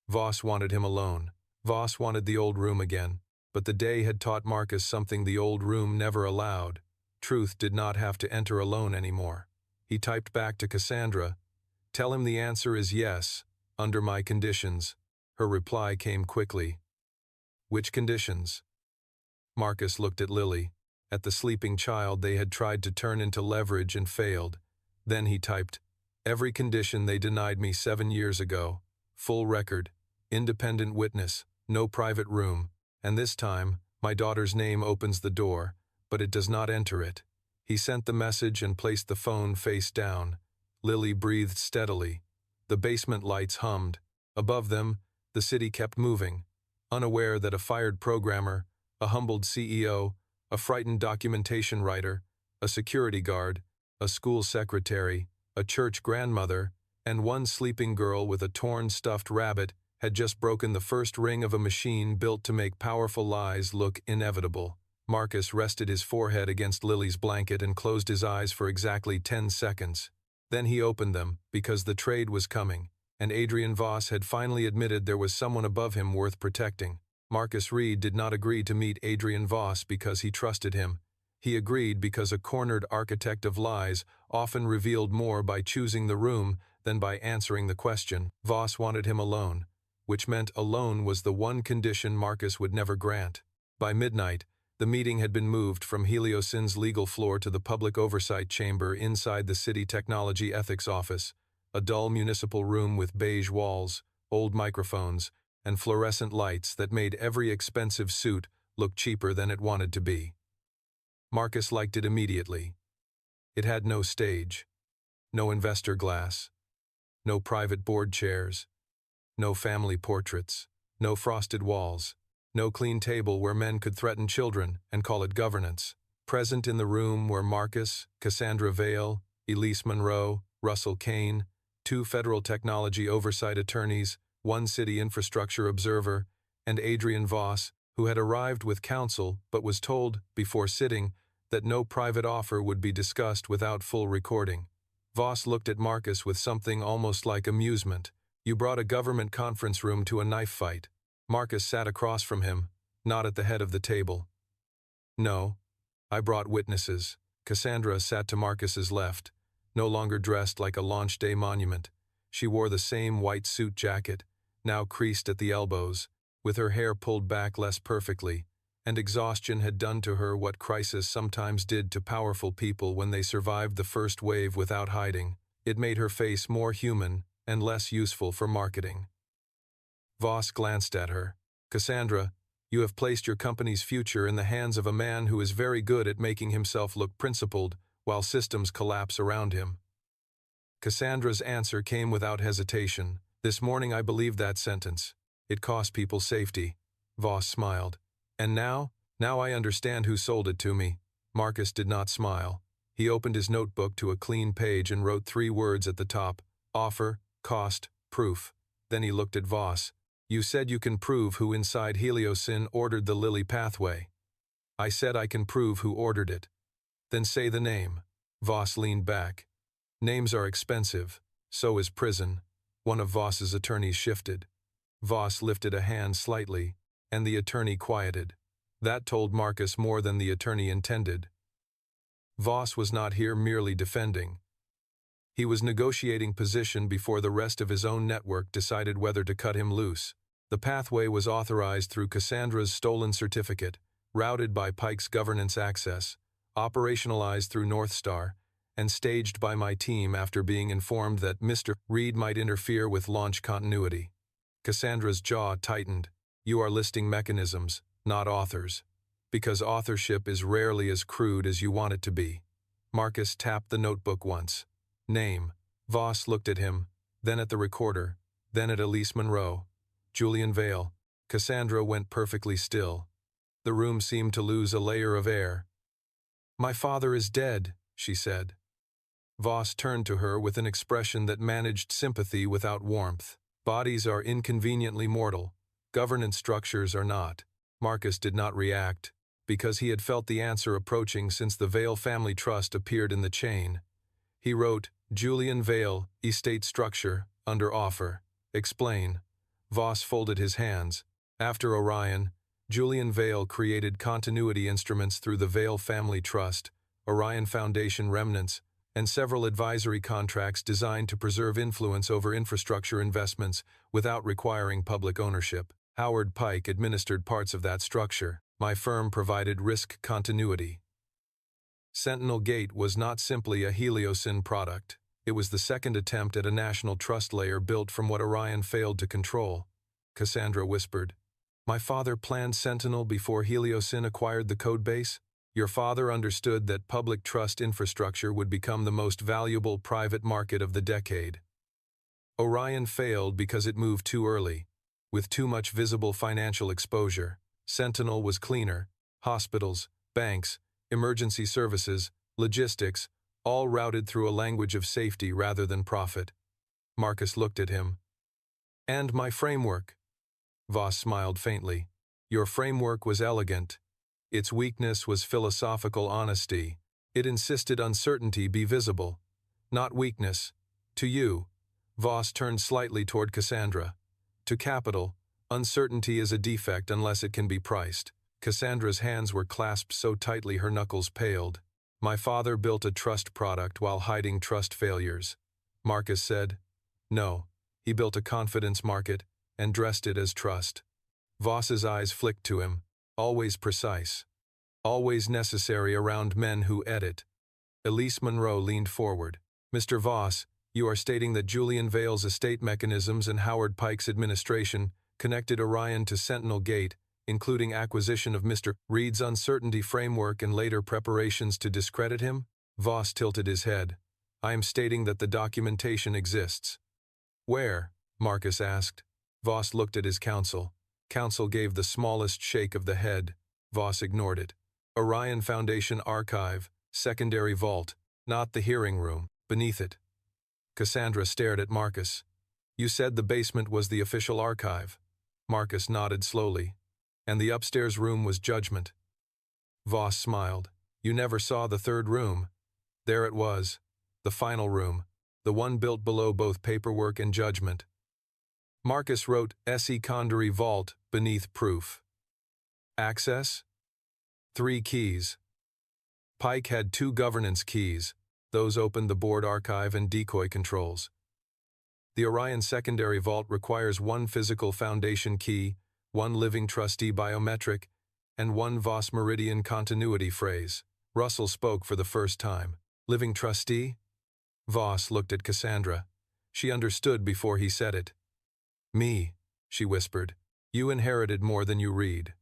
Voss wanted him alone. Voss wanted the old room again. But the day had taught Marcus something the old room never allowed. Truth did not have to enter alone anymore. He typed back to Cassandra, "Tell him the answer is yes, under my conditions." Her reply came quickly. "Which conditions?" Marcus looked at Lily, at the sleeping child they had tried to turn into leverage and failed. Then he typed, "Every condition they denied me 7 years ago. Full record, independent witness, no private room, and this time, my daughter's name opens the door, but it does not enter it. He sent the message and placed the phone face down. Lily breathed steadily. The basement lights hummed. Above them, the city kept moving, unaware that a fired programmer, a humbled CEO, a frightened documentation writer, a security guard, a school secretary, a church grandmother, and one sleeping girl with a torn stuffed rabbit had just broken the first ring of a machine built to make powerful lies look inevitable. Marcus rested his forehead against Lily's blanket and closed his eyes for exactly 10 seconds. Then he opened them, because the trade was coming, and Adrian Voss had finally admitted there was someone above him worth protecting. Marcus Reed did not agree to meet Adrian Voss because he trusted him. He agreed because a cornered architect of lies often revealed more by choosing the room than by answering the question. Voss wanted him alone, which meant alone was the one condition Marcus would never grant. By midnight, the meeting had been moved from Heliosyn's legal floor to the public oversight chamber inside the city technology ethics office, a dull municipal room with beige walls, old microphones, and fluorescent lights that made every expensive suit look cheaper than it wanted to be. Marcus liked it immediately. It had no stage, no investor glass, no private board chairs, no family portraits, no frosted walls, no clean table where men could threaten children and call it governance. Present in the room were Marcus, Cassandra Vale, Elise Monroe, Russell Kane, 2 federal technology oversight attorneys, 1 city infrastructure observer, and Adrian Voss, who had arrived with counsel but was told, before sitting, that no private offer would be discussed without full recording. Voss looked at Marcus with something almost like amusement. "You brought a government conference room to a knife fight." Marcus sat across from him, not at the head of the table. "No, I brought witnesses." Cassandra sat to Marcus's left, no longer dressed like a launch day monument. She wore the same white suit jacket, now creased at the elbows, with her hair pulled back less perfectly, and exhaustion had done to her what crisis sometimes did to powerful people when they survived the first wave without hiding. It made her face more human and less useful for marketing. Voss glanced at her. "Cassandra, you have placed your company's future in the hands of a man who is very good at making himself look principled while systems collapse around him." Cassandra's answer came without hesitation. "This morning I believed that sentence. It cost people safety." Voss smiled. "And now I understand who sold it to me." Marcus did not smile. He opened his notebook to a clean page and wrote 3 words at the top: offer, cost, proof. Then he looked at Voss. "You said you can prove who inside Heliosyn ordered the Lily pathway." "I said I can prove who ordered it." "Then say the name." Voss leaned back. "Names are expensive. So is prison." One of Voss's attorneys shifted. Voss lifted a hand slightly, and the attorney quieted. That told Marcus more than the attorney intended. Voss was not here merely defending. He was negotiating position before the rest of his own network decided whether to cut him loose. The pathway was authorized through Cassandra's stolen certificate, routed by Pike's governance access, operationalized through North Star, and staged by my team after being informed that Mr. Reed might interfere with launch continuity. Cassandra's jaw tightened. "You are listing mechanisms, not authors. Because authorship is rarely as crude as you want it to be." Marcus tapped the notebook once. "Name." Voss looked at him, then at the recorder, then at Elise Monroe. "Julian Vale." Cassandra went perfectly still. The room seemed to lose a layer of air. "My father is dead," she said. Voss turned to her with an expression that managed sympathy without warmth. "Bodies are inconveniently mortal. Governance structures are not." Marcus did not react, because he had felt the answer approaching since the Vale family trust appeared in the chain. He wrote, "Julian Vale, estate structure, under offer. Explain." Voss folded his hands. After Orion, Julian Vale created continuity instruments through the Vale Family Trust, Orion Foundation remnants, and several advisory contracts designed to preserve influence over infrastructure investments without requiring public ownership. Howard Pike administered parts of that structure. My firm provided risk continuity. Sentinel Gate was not simply a Heliosyn product. It was the second attempt at a national trust layer built from what Orion failed to control. Cassandra whispered, "My father planned Sentinel before Heliosyn acquired the codebase?" Your father understood that public trust infrastructure would become the most valuable private market of the decade. Orion failed because it moved too early, with too much visible financial exposure. Sentinel was cleaner. Hospitals, banks, emergency services, logistics, all routed through a language of safety rather than profit. Marcus looked at him. And my framework. Voss smiled faintly. Your framework was elegant. Its weakness was philosophical honesty. It insisted uncertainty be visible, not weakness. To you, Voss turned slightly toward Cassandra. To capital, uncertainty is a defect unless it can be priced. Cassandra's hands were clasped so tightly her knuckles paled. My father built a trust product while hiding trust failures. Marcus said. No, he built a confidence market and dressed it as trust. Voss's eyes flicked to him. Always precise. Always necessary around men who edit. Elise Monroe leaned forward. Mr. Voss, you are stating that Julian Vale's estate mechanisms and Howard Pike's administration connected Orion to Sentinel Gate, including acquisition of Mr. Reed's uncertainty framework and later preparations to discredit him? Voss tilted his head. I am stating that the documentation exists. Where? Marcus asked. Voss looked at his counsel. Counsel gave the smallest shake of the head. Voss ignored it. Orion Foundation Archive, secondary vault, not the hearing room, beneath it. Cassandra stared at Marcus. You said the basement was the official archive. Marcus nodded slowly. And the upstairs room was judgment. Voss smiled. You never saw the third room. There it was, the final room, the one built below both paperwork and judgment. Marcus wrote S.E. Condori Vault beneath proof. Access? 3 keys. Pike had 2 governance keys. Those opened the board archive and decoy controls. The Orion secondary vault requires 1 physical foundation key, 1 living trustee biometric, and 1 Voss Meridian continuity phrase. Russell spoke for the first time. Living trustee? Voss looked at Cassandra. She understood before he said it. Me, she whispered. You inherited more than you read.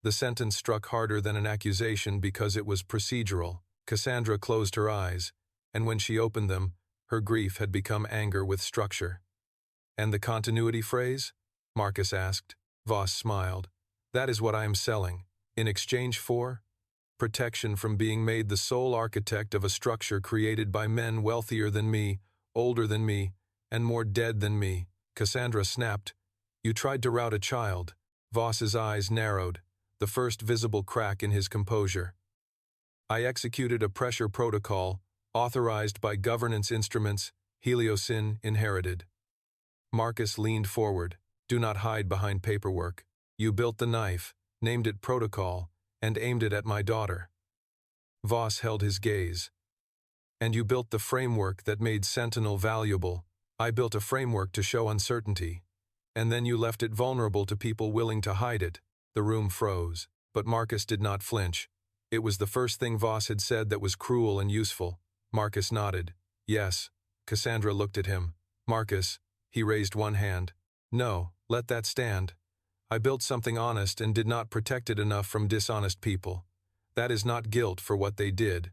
The sentence struck harder than an accusation because it was procedural. Cassandra closed her eyes, and when she opened them, her grief had become anger with structure. And the continuity phrase? Marcus asked. Voss smiled. That is what I am selling. In exchange for? Protection from being made the sole architect of a structure created by men wealthier than me, older than me, and more dead than me. Cassandra snapped. You tried to rout a child. Voss's eyes narrowed, the first visible crack in his composure. I executed a pressure protocol, authorized by governance instruments, Heliosyn inherited. Marcus leaned forward. Do not hide behind paperwork. You built the knife, named it protocol, and aimed it at my daughter. Voss held his gaze. And you built the framework that made Sentinel valuable. I built a framework to show uncertainty. And then you left it vulnerable to people willing to hide it. The room froze, but Marcus did not flinch. It was the first thing Voss had said that was cruel and useful. Marcus nodded. Yes. Cassandra looked at him. Marcus, he raised one hand. No, let that stand. I built something honest and did not protect it enough from dishonest people. That is not guilt for what they did,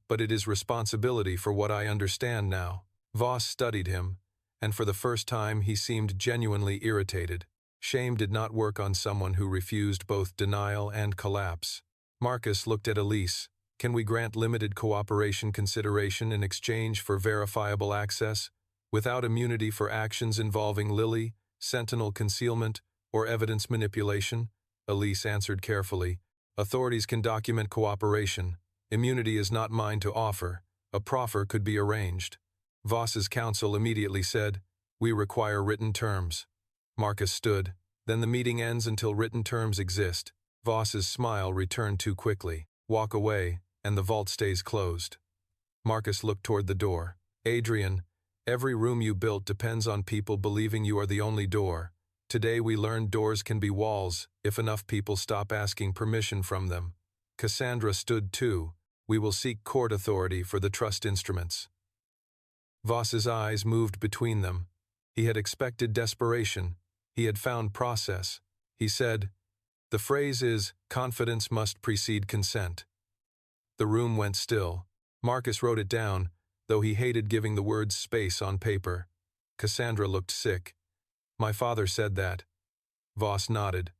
but it is responsibility for what I understand now. Voss studied him, and for the first time he seemed genuinely irritated. Shame did not work on someone who refused both denial and collapse. Marcus looked at Elise. Can we grant limited cooperation consideration in exchange for verifiable access, without immunity for actions involving Lily, Sentinel concealment, or evidence manipulation? Elise answered carefully. Authorities can document cooperation. Immunity is not mine to offer. A proffer could be arranged. Voss's counsel immediately said, We require written terms. Marcus stood. Then the meeting ends until written terms exist. Voss's smile returned too quickly. Walk away, and the vault stays closed. Marcus looked toward the door. Adrian, every room you built depends on people believing you are the only door. Today we learned doors can be walls, if enough people stop asking permission from them. Cassandra stood too. We will seek court authority for the trust instruments. Voss's eyes moved between them. He had expected desperation. He had found process. He said, The phrase is, confidence must precede consent. The room went still. Marcus wrote it down, though he hated giving the words space on paper. Cassandra looked sick. My father said that. Voss nodded.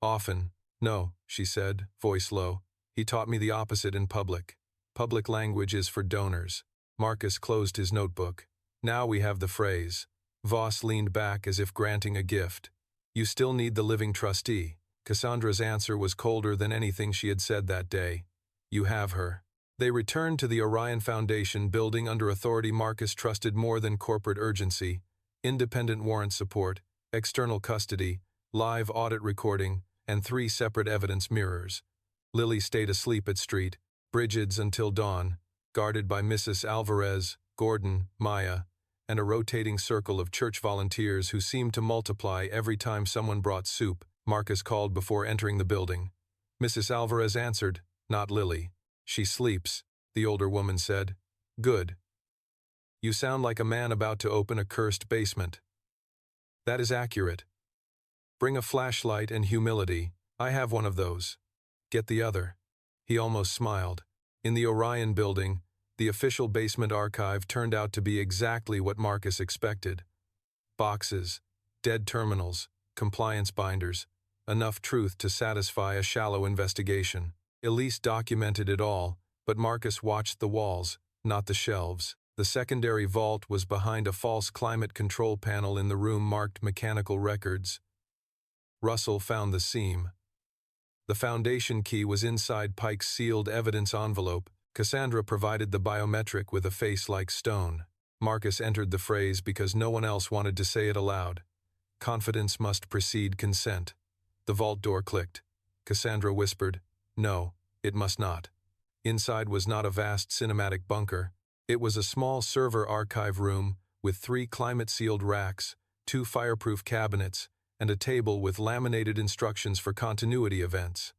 Often. No, she said, voice low. He taught me the opposite in public. Public language is for donors. Marcus closed his notebook. Now we have the phrase. Voss leaned back as if granting a gift. You still need the living trustee. Cassandra's answer was colder than anything she had said that day. You have her. They returned to the Orion Foundation building under authority Marcus trusted more than corporate urgency, independent warrant support, external custody, live audit recording, and 3 separate evidence mirrors. Lily stayed asleep at Street, Bridget's until dawn, guarded by Mrs. Alvarez, Gordon, Maya, and a rotating circle of church volunteers who seemed to multiply every time someone brought soup. Marcus called before entering the building. Mrs. Alvarez answered, not Lily. She sleeps, the older woman said. Good. You sound like a man about to open a cursed basement. That is accurate. Bring a flashlight and humility. I have one of those. Get the other. He almost smiled. In the Orion building, the official basement archive turned out to be exactly what Marcus expected. Boxes, dead terminals, compliance binders, enough truth to satisfy a shallow investigation. Elise documented it all, but Marcus watched the walls, not the shelves. The secondary vault was behind a false climate control panel in the room marked mechanical records. Russell found the seam. The foundation key was inside Pike's sealed evidence envelope. Cassandra provided the biometric with a face like stone. Marcus entered the phrase because no one else wanted to say it aloud. Confidence must precede consent. The vault door clicked. Cassandra whispered, no, it must not. Inside was not a vast cinematic bunker. It was a small server archive room with 3 climate-sealed racks, 2 fireproof cabinets, and a table with laminated instructions for continuity events.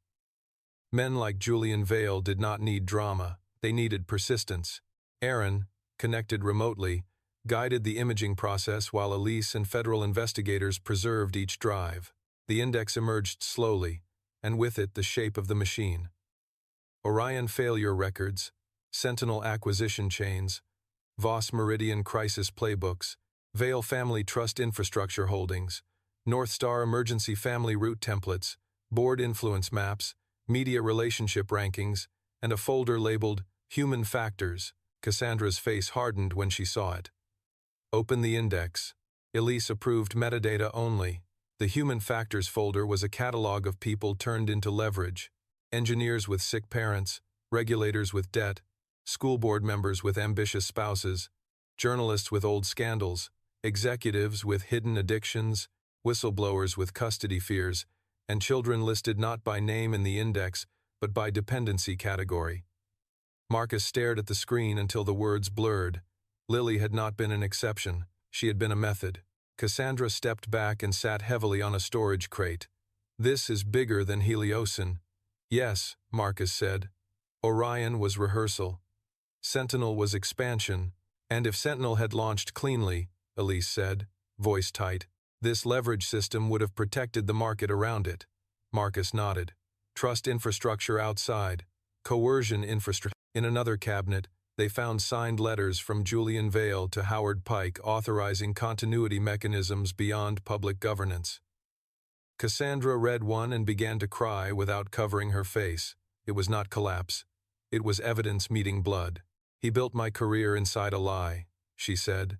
Men like Julian Vale did not need drama. They needed persistence. Aaron, connected remotely, guided the imaging process while Elise and federal investigators preserved each drive. The index emerged slowly, and with it the shape of the machine. Orion failure records, Sentinel acquisition chains, Voss Meridian crisis playbooks, Vale Family Trust infrastructure holdings, North Star emergency family route templates, board influence maps, media relationship rankings, and a folder labeled Human Factors. Cassandra's face hardened when she saw it. Open the index. Elise approved metadata only. The Human Factors folder was a catalog of people turned into leverage. Engineers with sick parents, regulators with debt, school board members with ambitious spouses, journalists with old scandals, executives with hidden addictions, whistleblowers with custody fears, and children listed not by name in the index, but by dependency category. Marcus stared at the screen until the words blurred. Lily had not been an exception. She had been a method. Cassandra stepped back and sat heavily on a storage crate. This is bigger than Heliocin. Yes, Marcus said. Orion was rehearsal. Sentinel was expansion. And if Sentinel had launched cleanly, Elise said, voice tight, this leverage system would have protected the market around it. Marcus nodded. Trust infrastructure outside. Coercion infrastructure. In another cabinet, they found signed letters from Julian Vale to Howard Pike authorizing continuity mechanisms beyond public governance. Cassandra read one and began to cry without covering her face. It was not collapse. It was evidence meeting blood. He built my career inside a lie, she said.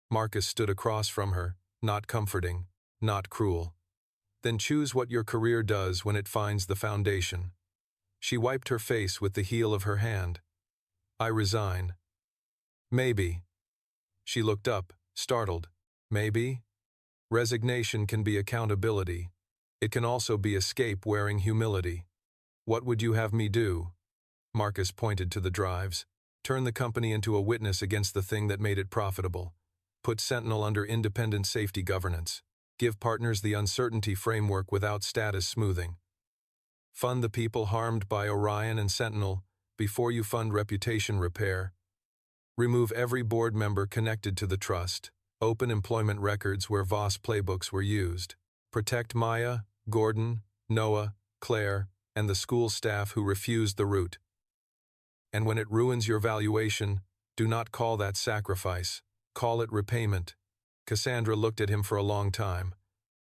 Marcus stood across from her, not comforting, not cruel. Then choose what your career does when it finds the foundation. She wiped her face with the heel of her hand. I resign. Maybe. She looked up, startled. Maybe? Resignation can be accountability. It can also be escape wearing humility. What would you have me do? Marcus pointed to the drives. Turn the company into a witness against the thing that made it profitable. Put Sentinel under independent safety governance. Give partners the uncertainty framework without status smoothing. Fund the people harmed by Orion and Sentinel before you fund reputation repair. Remove every board member connected to the trust. Open employment records where Voss playbooks were used. Protect Maya, Gordon, Noah, Claire, and the school staff who refused the route. And when it ruins your valuation, do not call that sacrifice. Call it repayment. Cassandra looked at him for a long time.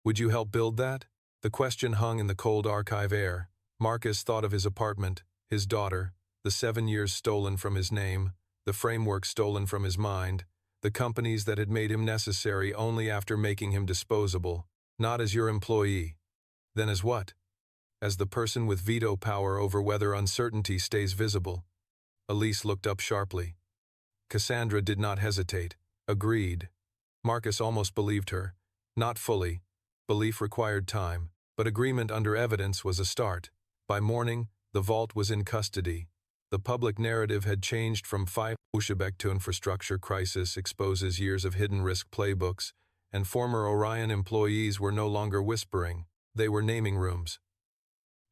Would you help build that? The question hung in the cold archive air. Marcus thought of his apartment, his daughter, the 7 years stolen from his name, the framework stolen from his mind, the companies that had made him necessary only after making him disposable, not as your employee. Then as what? As the person with veto power over whether uncertainty stays visible. Elise looked up sharply. Cassandra did not hesitate. Agreed. Marcus almost believed her. Not fully. Belief required time, but agreement under evidence was a start. By morning, the vault was in custody. The public narrative had changed from Ushabek to infrastructure crisis exposes years of hidden risk playbooks, and former Orion employees were no longer whispering. They were naming rooms.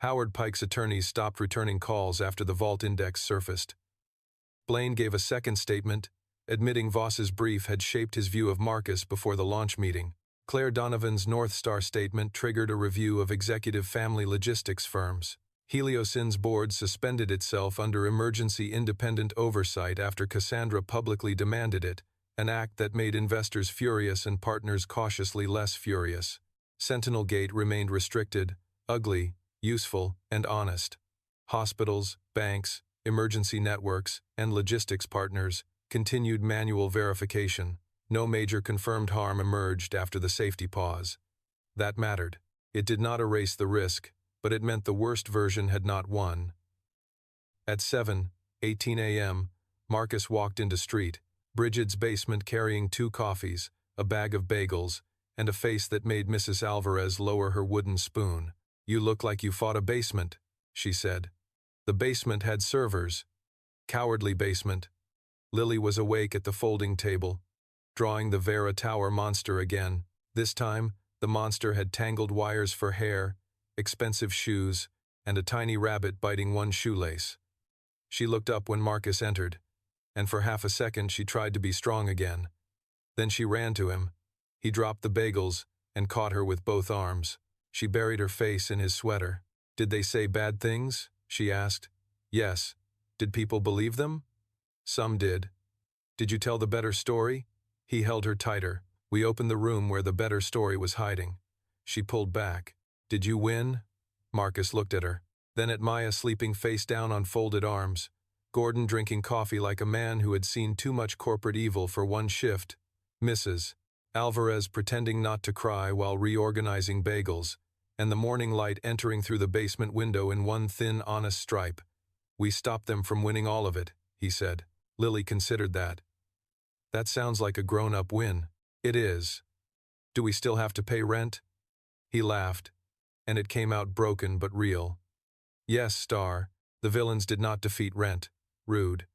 Howard Pike's attorneys stopped returning calls after the vault index surfaced. Blaine gave a second statement, admitting Voss's brief had shaped his view of Marcus before the launch meeting. Claire Donovan's North Star statement triggered a review of executive family logistics firms. Heliosin's board suspended itself under emergency independent oversight after Cassandra publicly demanded it, an act that made investors furious and partners cautiously less furious. Sentinel Gate remained restricted, ugly, useful, and honest. Hospitals, banks, emergency networks, and logistics partners continued manual verification. No major confirmed harm emerged after the safety pause. That mattered. It did not erase the risk, but it meant the worst version had not won. At 7:18 a.m., Marcus walked into street, Bridget's basement carrying 2 coffees, a bag of bagels, and a face that made Mrs. Alvarez lower her wooden spoon. "You look like you fought a basement," she said. The basement had servers. Cowardly basement. Lily was awake at the folding table, drawing the Vera Tower monster again. This time, the monster had tangled wires for hair, expensive shoes, and a tiny rabbit biting one shoelace. She looked up when Marcus entered, and for half a second she tried to be strong again. Then she ran to him. He dropped the bagels and caught her with both arms. She buried her face in his sweater. "Did they say bad things?" she asked. "Yes. Did people believe them?" "Some did." "Did you tell the better story?" He held her tighter. "We opened the room where the better story was hiding." She pulled back. "Did you win?" Marcus looked at her, then at Maya sleeping face down on folded arms, Gordon drinking coffee like a man who had seen too much corporate evil for one shift, Mrs. Alvarez pretending not to cry while reorganizing bagels, and the morning light entering through the basement window in one thin, honest stripe. "We stopped them from winning all of it," he said. Lily considered that. "That sounds like a grown-up win." "It is. Do we still have to pay rent?" He laughed, and it came out broken but real. "Yes, Star. The villains did not defeat rent. Rude."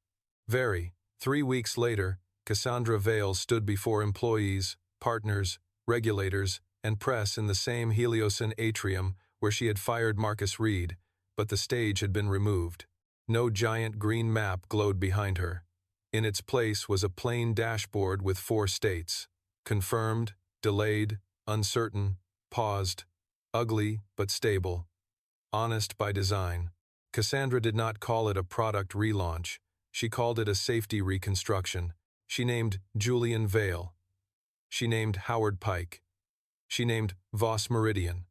Very. 3 weeks later, Cassandra Vale stood before employees, partners, regulators, and press in the same Heliosin atrium where she had fired Marcus Reed, but the stage had been removed. No giant green map glowed behind her. In its place was a plain dashboard with 4 states: confirmed, delayed, uncertain, paused, ugly but stable. Honest by design. Cassandra did not call it a product relaunch. She called it a safety reconstruction. She named Julian Vale. She named Howard Pike. She named Voss Meridian.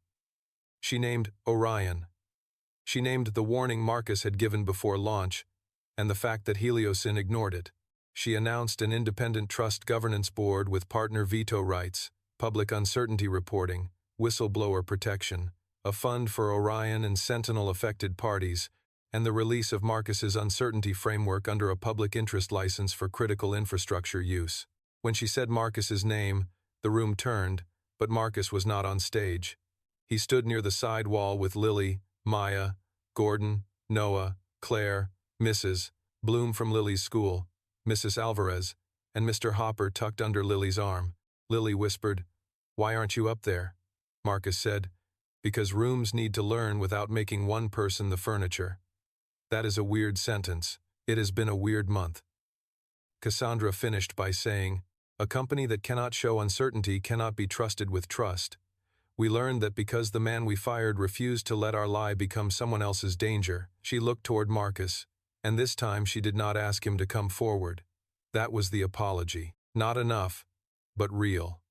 She named Orion. She named the warning Marcus had given before launch, and the fact that Heliosin ignored it. She announced an independent trust governance board with partner veto rights, public uncertainty reporting, whistleblower protection, a fund for Orion and Sentinel-affected parties, and the release of Marcus's uncertainty framework under a public interest license for critical infrastructure use. When she said Marcus's name, the room turned, but Marcus was not on stage. He stood near the side wall with Lily, Maya, Gordon, Noah, Claire, Mrs. Bloom from Lily's school, Mrs. Alvarez, and Mr. Hopper tucked under Lily's arm. Lily whispered, "Why aren't you up there?" Marcus said, "Because rooms need to learn without making one person the furniture." That is a weird sentence. It has been a weird month. Cassandra finished by saying, "A company that cannot show uncertainty cannot be trusted with trust. We learned that because the man we fired refused to let our lie become someone else's danger." She looked toward Marcus. And this time she did not ask him to come forward. That was the apology. Not enough, but real.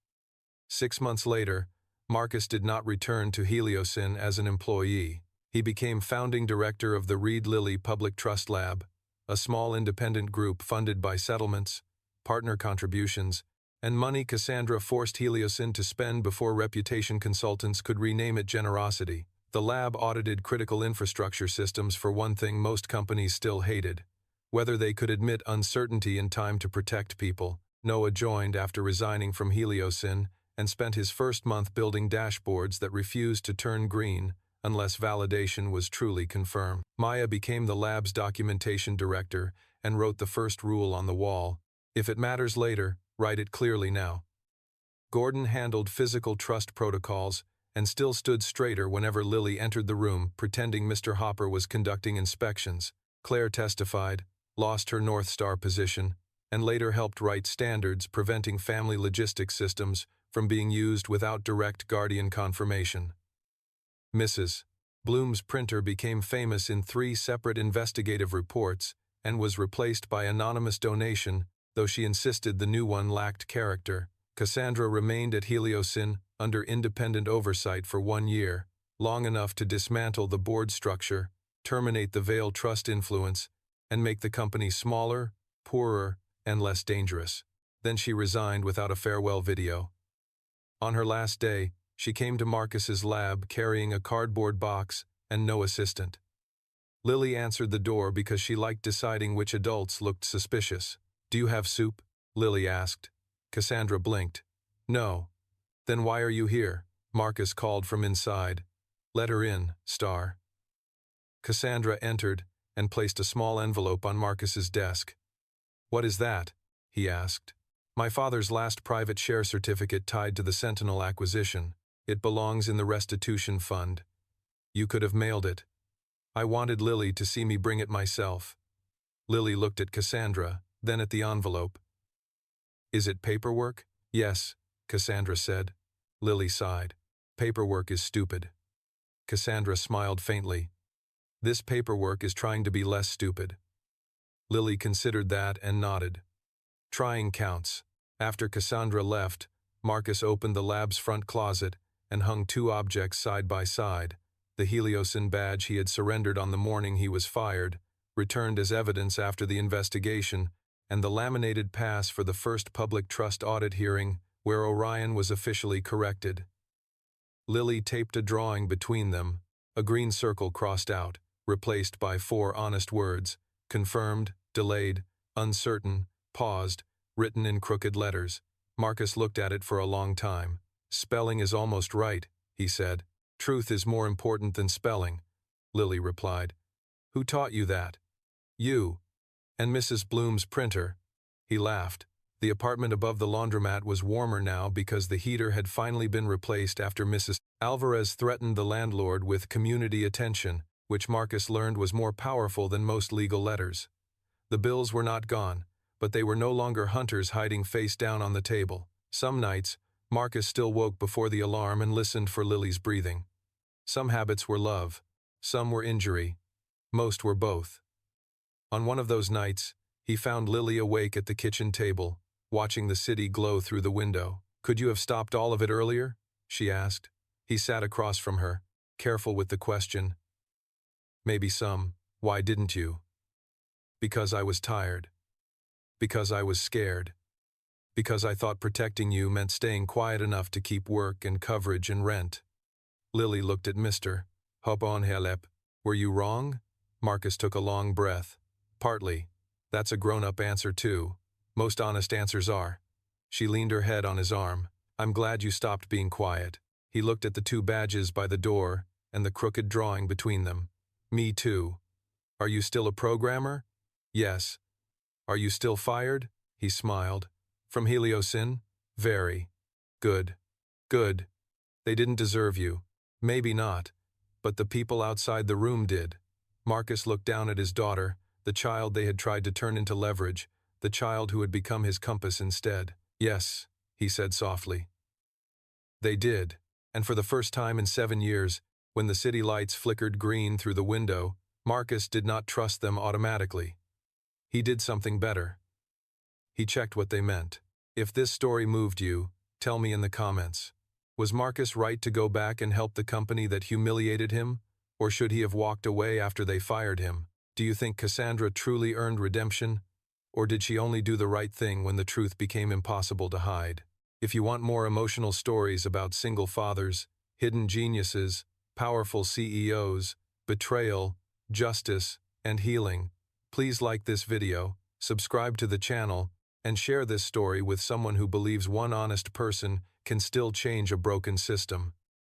6 months later, Marcus did not return to Heliocyn as an employee. He became founding director of the Reed Lilly Public Trust Lab, a small independent group funded by settlements, partner contributions, and money Cassandra forced Heliocyn to spend before reputation consultants could rename it generosity. The lab audited critical infrastructure systems for one thing most companies still hated: whether they could admit uncertainty in time to protect people. Noah joined after resigning from Heliocyn and spent his first month building dashboards that refused to turn green unless validation was truly confirmed. Maya became the lab's documentation director and wrote the first rule on the wall: if it matters later, write it clearly now. Gordon handled physical trust protocols and still stood straighter whenever Lily entered the room, pretending Mr. Hopper was conducting inspections. Claire testified, lost her North Star position, and later helped write standards preventing family logistics systems from being used without direct guardian confirmation. Mrs. Bloom's printer became famous in 3 separate investigative reports and was replaced by anonymous donation, though she insisted the new one lacked character. Cassandra remained at Heliocyn under independent oversight for 1 year, long enough to dismantle the board structure, terminate the Vail Trust influence, and make the company smaller, poorer, and less dangerous. Then she resigned without a farewell video. On her last day, she came to Marcus's lab carrying a cardboard box and no assistant. Lily answered the door because she liked deciding which adults looked suspicious. "Do you have soup?" Lily asked. Cassandra blinked. "No." "Then why are you here?" Marcus called from inside. "Let her in, Star." Cassandra entered and placed a small envelope on Marcus's desk. "What is that?" he asked. "My father's last private share certificate tied to the Sentinel acquisition. It belongs in the restitution fund. You could have mailed it. I wanted Lily to see me bring it myself." Lily looked at Cassandra, then at the envelope. "Is it paperwork?" "Yes," Cassandra said. Lily sighed. "Paperwork is stupid." Cassandra smiled faintly. "This paperwork is trying to be less stupid." Lily considered that and nodded. "Trying counts." After Cassandra left, Marcus opened the lab's front closet and hung 2 objects side by side: the Heliocyn badge he had surrendered on the morning he was fired, returned as evidence after the investigation, and the laminated pass for the first public trust audit hearing, where Orion was officially corrected. Lily taped a drawing between them, a green circle crossed out, replaced by 4 honest words: confirmed, delayed, uncertain, paused, written in crooked letters. Marcus looked at it for a long time. "Spelling is almost right," he said. "Truth is more important than spelling," Lily replied. "Who taught you that?" "You. And Mrs. Bloom's printer." He laughed. The apartment above the laundromat was warmer now because the heater had finally been replaced after Mrs. Alvarez threatened the landlord with community attention, which Marcus learned was more powerful than most legal letters. The bills were not gone, but they were no longer hunters hiding face down on the table. Some nights, Marcus still woke before the alarm and listened for Lily's breathing. Some habits were love, some were injury, most were both. On one of those nights, he found Lily awake at the kitchen table, watching the city glow through the window. "Could you have stopped all of it earlier?" she asked. He sat across from her, careful with the question. "Maybe some. Why didn't you?" "Because I was tired. Because I was scared. Because I thought protecting you meant staying quiet enough to keep work and coverage and rent." Lily looked at Mr. Hopon-Helep. "Were you wrong?" Marcus took a long breath. "Partly. That's a grown-up answer too. Most honest answers are." She leaned her head on his arm. "I'm glad you stopped being quiet." He looked at the 2 badges by the door and the crooked drawing between them. "Me too. Are you still a programmer?" "Yes." "Are you still fired?" He smiled. "From Heliocyn?" "Very." "Good. Good. They didn't deserve you." "Maybe not. But the people outside the room did." Marcus looked down at his daughter, the child they had tried to turn into leverage, the child who had become his compass instead. "Yes," he said softly. "They did." And for the first time in 7 years, when the city lights flickered green through the window, Marcus did not trust them automatically. He did something better. He checked what they meant. If this story moved you, tell me in the comments. Was Marcus right to go back and help the company that humiliated him? Or should he have walked away after they fired him? Do you think Cassandra truly earned redemption? Or did she only do the right thing when the truth became impossible to hide? If you want more emotional stories about single fathers, hidden geniuses, powerful CEOs, betrayal, justice, and healing, please like this video, subscribe to the channel, and share this story with someone who believes one honest person can still change a broken system.